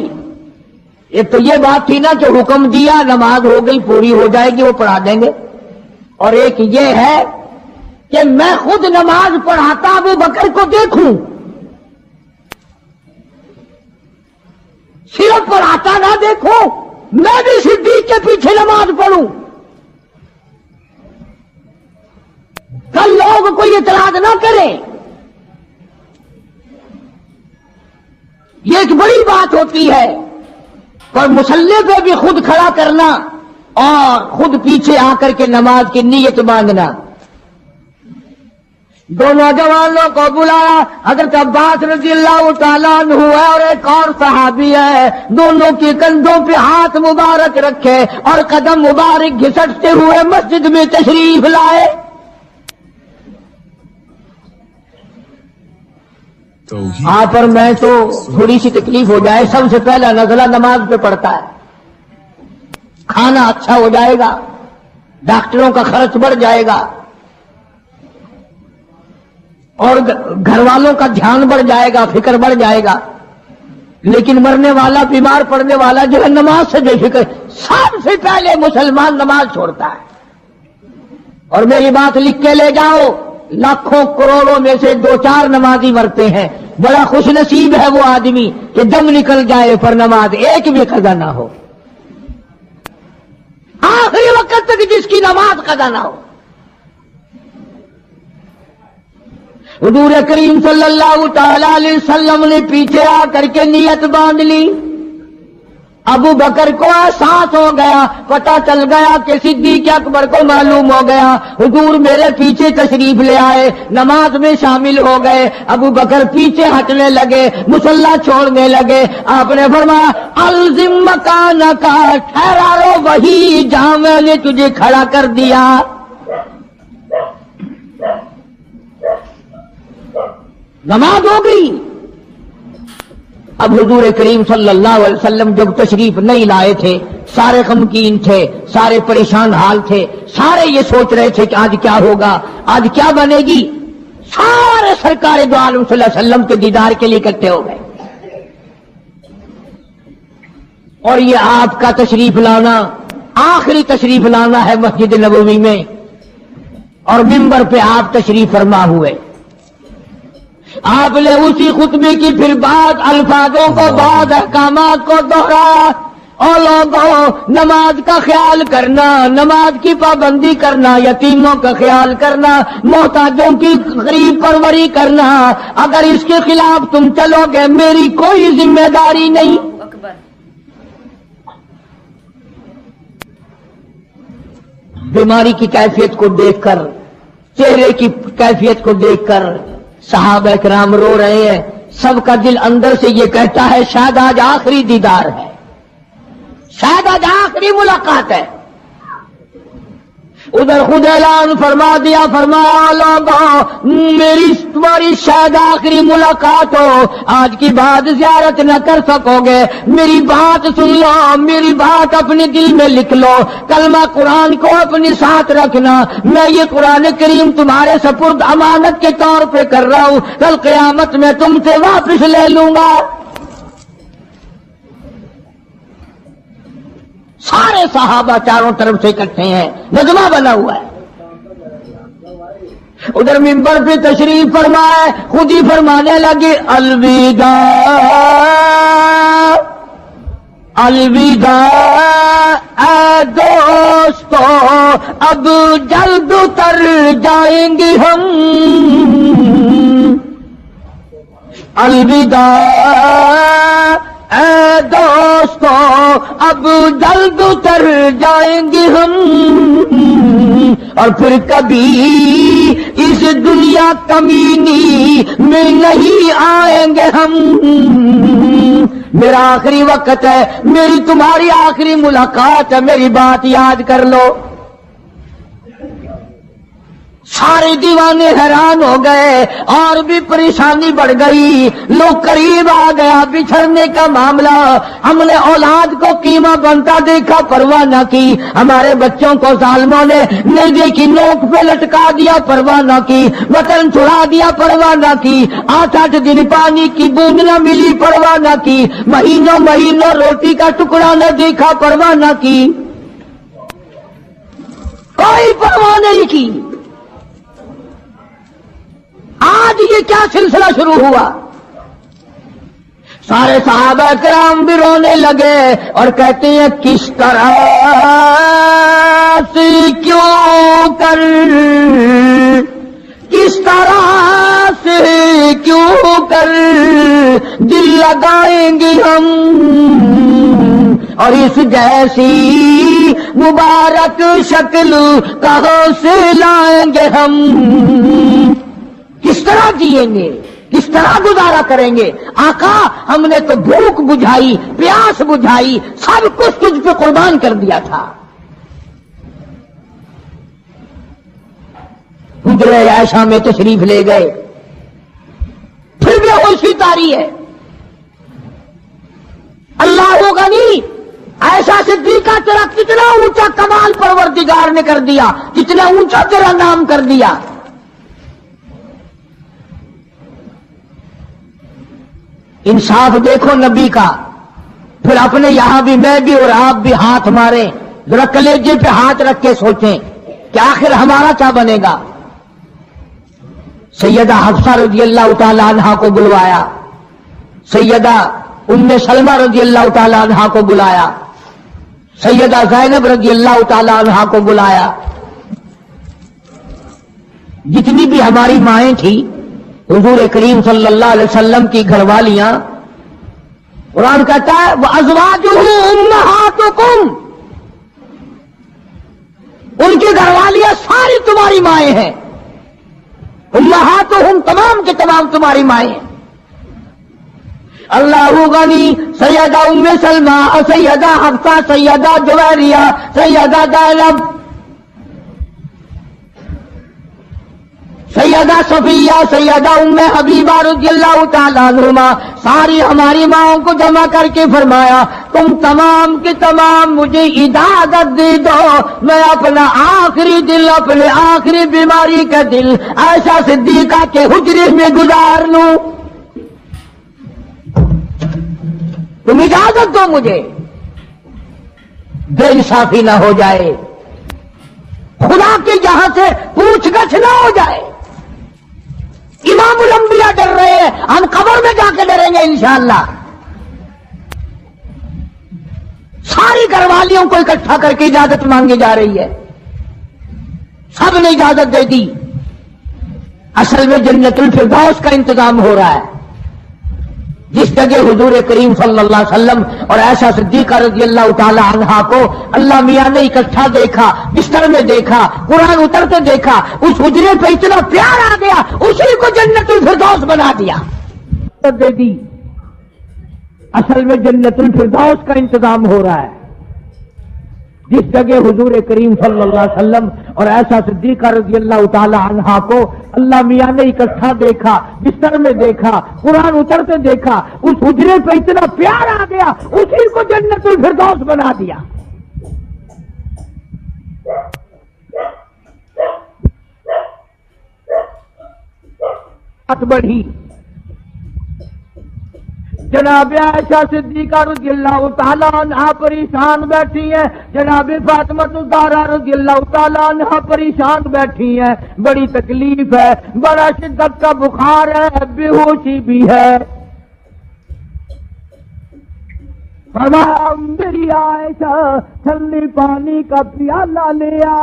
ایک تو یہ بات تھی نا کہ حکم دیا نماز ہو گئی پوری ہو جائے گی وہ پڑھا دیں گے, اور ایک یہ ہے کہ میں خود نماز پڑھاتا ابو بکر کو دیکھوں, صرف پڑھاتا نہ دیکھوں, میں بھی صدیق کے پیچھے نماز پڑھوں. کل لوگ کوئی اعتراض نہ کریں. یہ ایک بڑی بات ہوتی ہے, اور مصلی پہ بھی خود کھڑا کرنا اور خود پیچھے آ کر کے نماز کی نیت مانگنا. دو نوجوانوں کو بلایا, حضرت عباس رضی اللہ تعالیٰ عنہ ہے اور ایک اور صحابی ہے, دونوں کے کندھوں پہ ہاتھ مبارک رکھے اور قدم مبارک گھسٹتے ہوئے مسجد میں تشریف لائے. آپ پر میں تو تھوڑی سی تکلیف ہو جائے, سب سے پہلا نزلہ نماز پہ پڑتا ہے. کھانا اچھا ہو جائے گا, ڈاکٹروں کا خرچ بڑھ جائے گا, اور گھر والوں کا دھیان بڑھ جائے گا, فکر بڑھ جائے گا. لیکن مرنے والا, بیمار پڑنے والا جو ہے نماز سے بے فکر. سب سے پہلے مسلمان نماز چھوڑتا ہے. اور میری بات لکھ کے لے جاؤ, لاکھوں کروڑوں میں سے 2-4 نمازی مرتے ہیں. بڑا خوش نصیب ہے وہ آدمی کہ دم نکل جائے پر نماز ایک بھی قضا نہ ہو, آخری وقت تک جس کی نماز قضا نہ ہو. حضور کریم صلی اللہ تعالی علیہ وسلم نے پیچھے آ کر کے نیت باندھ لی. ابو بکر کو احساس ہو گیا, پتہ چل گیا کہ صدیق اکبر کو معلوم ہو گیا. حضور میرے پیچھے تشریف لے آئے, نماز میں شامل ہو گئے. ابو بکر پیچھے ہٹنے لگے, مصلی چھوڑنے لگے. آپ نے فرمایا الزم مکانک, ٹھہرا رہو وہی جہاں میں نے تجھے کھڑا کر دیا. نماز ہو گئی. اب حضور کریم صلی اللہ علیہ وسلم جب تشریف نہیں لائے تھے, سارے غمگین تھے, سارے پریشان حال تھے, سارے یہ سوچ رہے تھے کہ آج کیا ہوگا, آج کیا بنے گی. سارے سرکار دو عالم صلی اللہ علیہ وسلم کے دیدار کے لیے اکٹھے ہو گئے. اور یہ آپ کا تشریف لانا, آخری تشریف لانا ہے مسجد نبوی میں, اور منبر پہ آپ تشریف فرما ہوئے. آپ نے اسی خطبے کی پھر بعد الفاظوں کو, بعد احکامات کو دوہرایا. اور لوگوں, نماز کا خیال کرنا, نماز کی پابندی کرنا, یتیموں کا خیال کرنا, محتاجوں کی غریب پروری کرنا, اگر اس کے خلاف تم چلو گے میری کوئی ذمہ داری نہیں. اکبر. بیماری کی کیفیت کو دیکھ کر, چہرے کی کیفیت کو دیکھ کر صحابہ کرام رو رہے ہیں. سب کا دل اندر سے یہ کہتا ہے شاید آج آخری دیدار ہے, شاید آج آخری ملاقات ہے. ادھر خود اعلان فرما دیا, فرمایا لوگوں میری تمہاری شاید آخری ملاقات ہو, آج کی بعد زیارت نہ کر سکو گے. میری بات سن لو, میری بات اپنے دل میں لکھ لو, کلمہ قرآن کو اپنے ساتھ رکھنا. میں یہ قرآن کریم تمہارے سپرد امانت کے طور پہ کر رہا ہوں, کل قیامت میں تم سے واپس لے لوں گا. سارے صحابہ چاروں طرف سے اکٹھے ہیں, نظمہ بنا ہوا ہے. ادھر منبر پہ تشریف فرمائے, خود ہی فرمانے لگے الوداع الوداع اے دوستو, اب جلد اتر جائیں گے ہم, الوداع اے دوستو اب جلد اتر جائیں گے ہم، اور پھر کبھی اس دنیا کمینی میں نہیں آئیں گے ہم۔ میرا آخری وقت ہے، میری تمہاری آخری ملاقات ہے، میری بات یاد کر لو۔ سارے دیوانے حیران ہو گئے اور بھی پریشانی بڑھ گئی، لوگ قریب آ گیا بچھڑنے کا معاملہ۔ ہم نے اولاد کو قیمہ بنتا دیکھا، پرواہ نہ کی، ہمارے بچوں کو ظالموں نے نیزے کی نوک پہ لٹکا دیا، پرواہ نہ کی، وطن چھڑا دیا، پرواہ نہ کی، 8 دن پانی کی بوند نہ ملی، پرواہ نہ کی، مہینوں مہینوں روٹی کا ٹکڑا نہ دیکھا، پرواہ نہ کی، کوئی پرواہ نہیں کی۔ آج یہ کیا سلسلہ شروع ہوا؟ سارے صحابہ کرام بھی رونے لگے اور کہتے ہیں کس طرح سے کیوں کر، کس طرح سے کیوں کر دل لگائیں گے ہم، اور اس جیسی مبارک شکل کہاں سے لائیں گے ہم؟ کس طرح جئیں گے، کس طرح گزارا کریں گے؟ آقا ہم نے تو بھوک بجھائی، پیاس بجھائی، سب کچھ تجھ پہ قربان کر دیا تھا۔ حجرہ عائشہ میں تشریف لے گئے، پھر بھی ہوشی تاری ہے۔ اللہ غنی، عائشہ صدیقہ تیرا کتنا اونچا کمال پروردگار نے کر دیا، کتنا اونچا تیرا نام کر دیا۔ انصاف دیکھو نبی کا، پھر اپنے یہاں بھی میں بھی اور آپ بھی ہاتھ ماریں، ذرا کلیجے پہ ہاتھ رکھ کے سوچیں کہ آخر ہمارا کیا بنے گا۔ سیدہ حفصہ رضی اللہ تعالی عنہا کو بلوایا، سیدہ ام سلمہ رضی اللہ تعالی عنہا کو بلایا، سیدہ زینب رضی اللہ تعالی عنہا کو بلایا، جتنی بھی ہماری مائیں تھیں، حضور کریم صلی اللہ علیہ وسلم کی گھر والیاں، قرآن کہتا ہے وَأَزْوَاجُهُ أُمَّهَاتُكُمْ، ان کی گھر والیاں ساری تمہاری مائیں ہیں، امہاتہم تمام کے تمام تمہاری مائیں ہیں۔ اللہ غنی، سیدہ ام سلمہ، سیدہ حفصہ، سیدہ جویریہ، سیدہ زینب، سیدہ صفیہ، سیدہ ام حبیبہ رضی اللہ تعالیٰ عنہما، ساری ہماری ماؤں کو جمع کر کے فرمایا تم تمام کے تمام مجھے اجازت دے دو، میں اپنا آخری دل، اپنے آخری بیماری کا دل عائشہ صدیقہ کے حجرے میں گزار لوں، تم اجازت دو مجھے، بے انصافی نہ ہو جائے، خدا کے یہاں سے پوچھ گچھ نہ ہو جائے۔ امام الانبیاء ڈر رہے ہیں، ہم قبر میں جا کے ڈریں گے انشاءاللہ۔ ساری گھر والیوں کو اکٹھا کر کے اجازت مانگی جا رہی ہے، سب نے اجازت دے دی۔ اصل میں جنت الفردوس کا انتظام ہو رہا ہے، جس جگہ حضور کریم صلی اللہ علیہ وسلم اور عائشہ صدیقہ رضی اللہ تعالی عنہا کو اللہ میاں نے اکٹھا دیکھا، بستر میں دیکھا، قرآن اترتے دیکھا، اس حجرے پہ اتنا پیار آ گیا، اسی کو جنت الفردوس بنا دیا، دے دی۔ اصل میں جنت الفردوس کا انتظام ہو رہا ہے، جس جگہ حضور کریم صلی اللہ علیہ وسلم اور عائشہ صدیقہ رضی اللہ تعالی عنہا کو اللہ میاں نے اکٹھا دیکھا، بستر میں دیکھا، قرآن اترتے دیکھا، اس حجرے پہ اتنا پیار آ گیا، اسی کو جنت الفردوس بنا دیا۔ بات بڑھی، جناب عائشہ صدیقہ رضی اللہ تعالیٰ عنہا پریشان بیٹھی ہیں، جناب فاطمہ الزہرا رضی اللہ تعالیٰ عنہا پریشان بیٹھی ہیں، بڑی تکلیف ہے، بڑا شدت کا بخار ہے، بے ہوشی بھی ہے۔ فرمایا میری عائشہ ٹھنڈے پانی کا پیالہ لے آ۔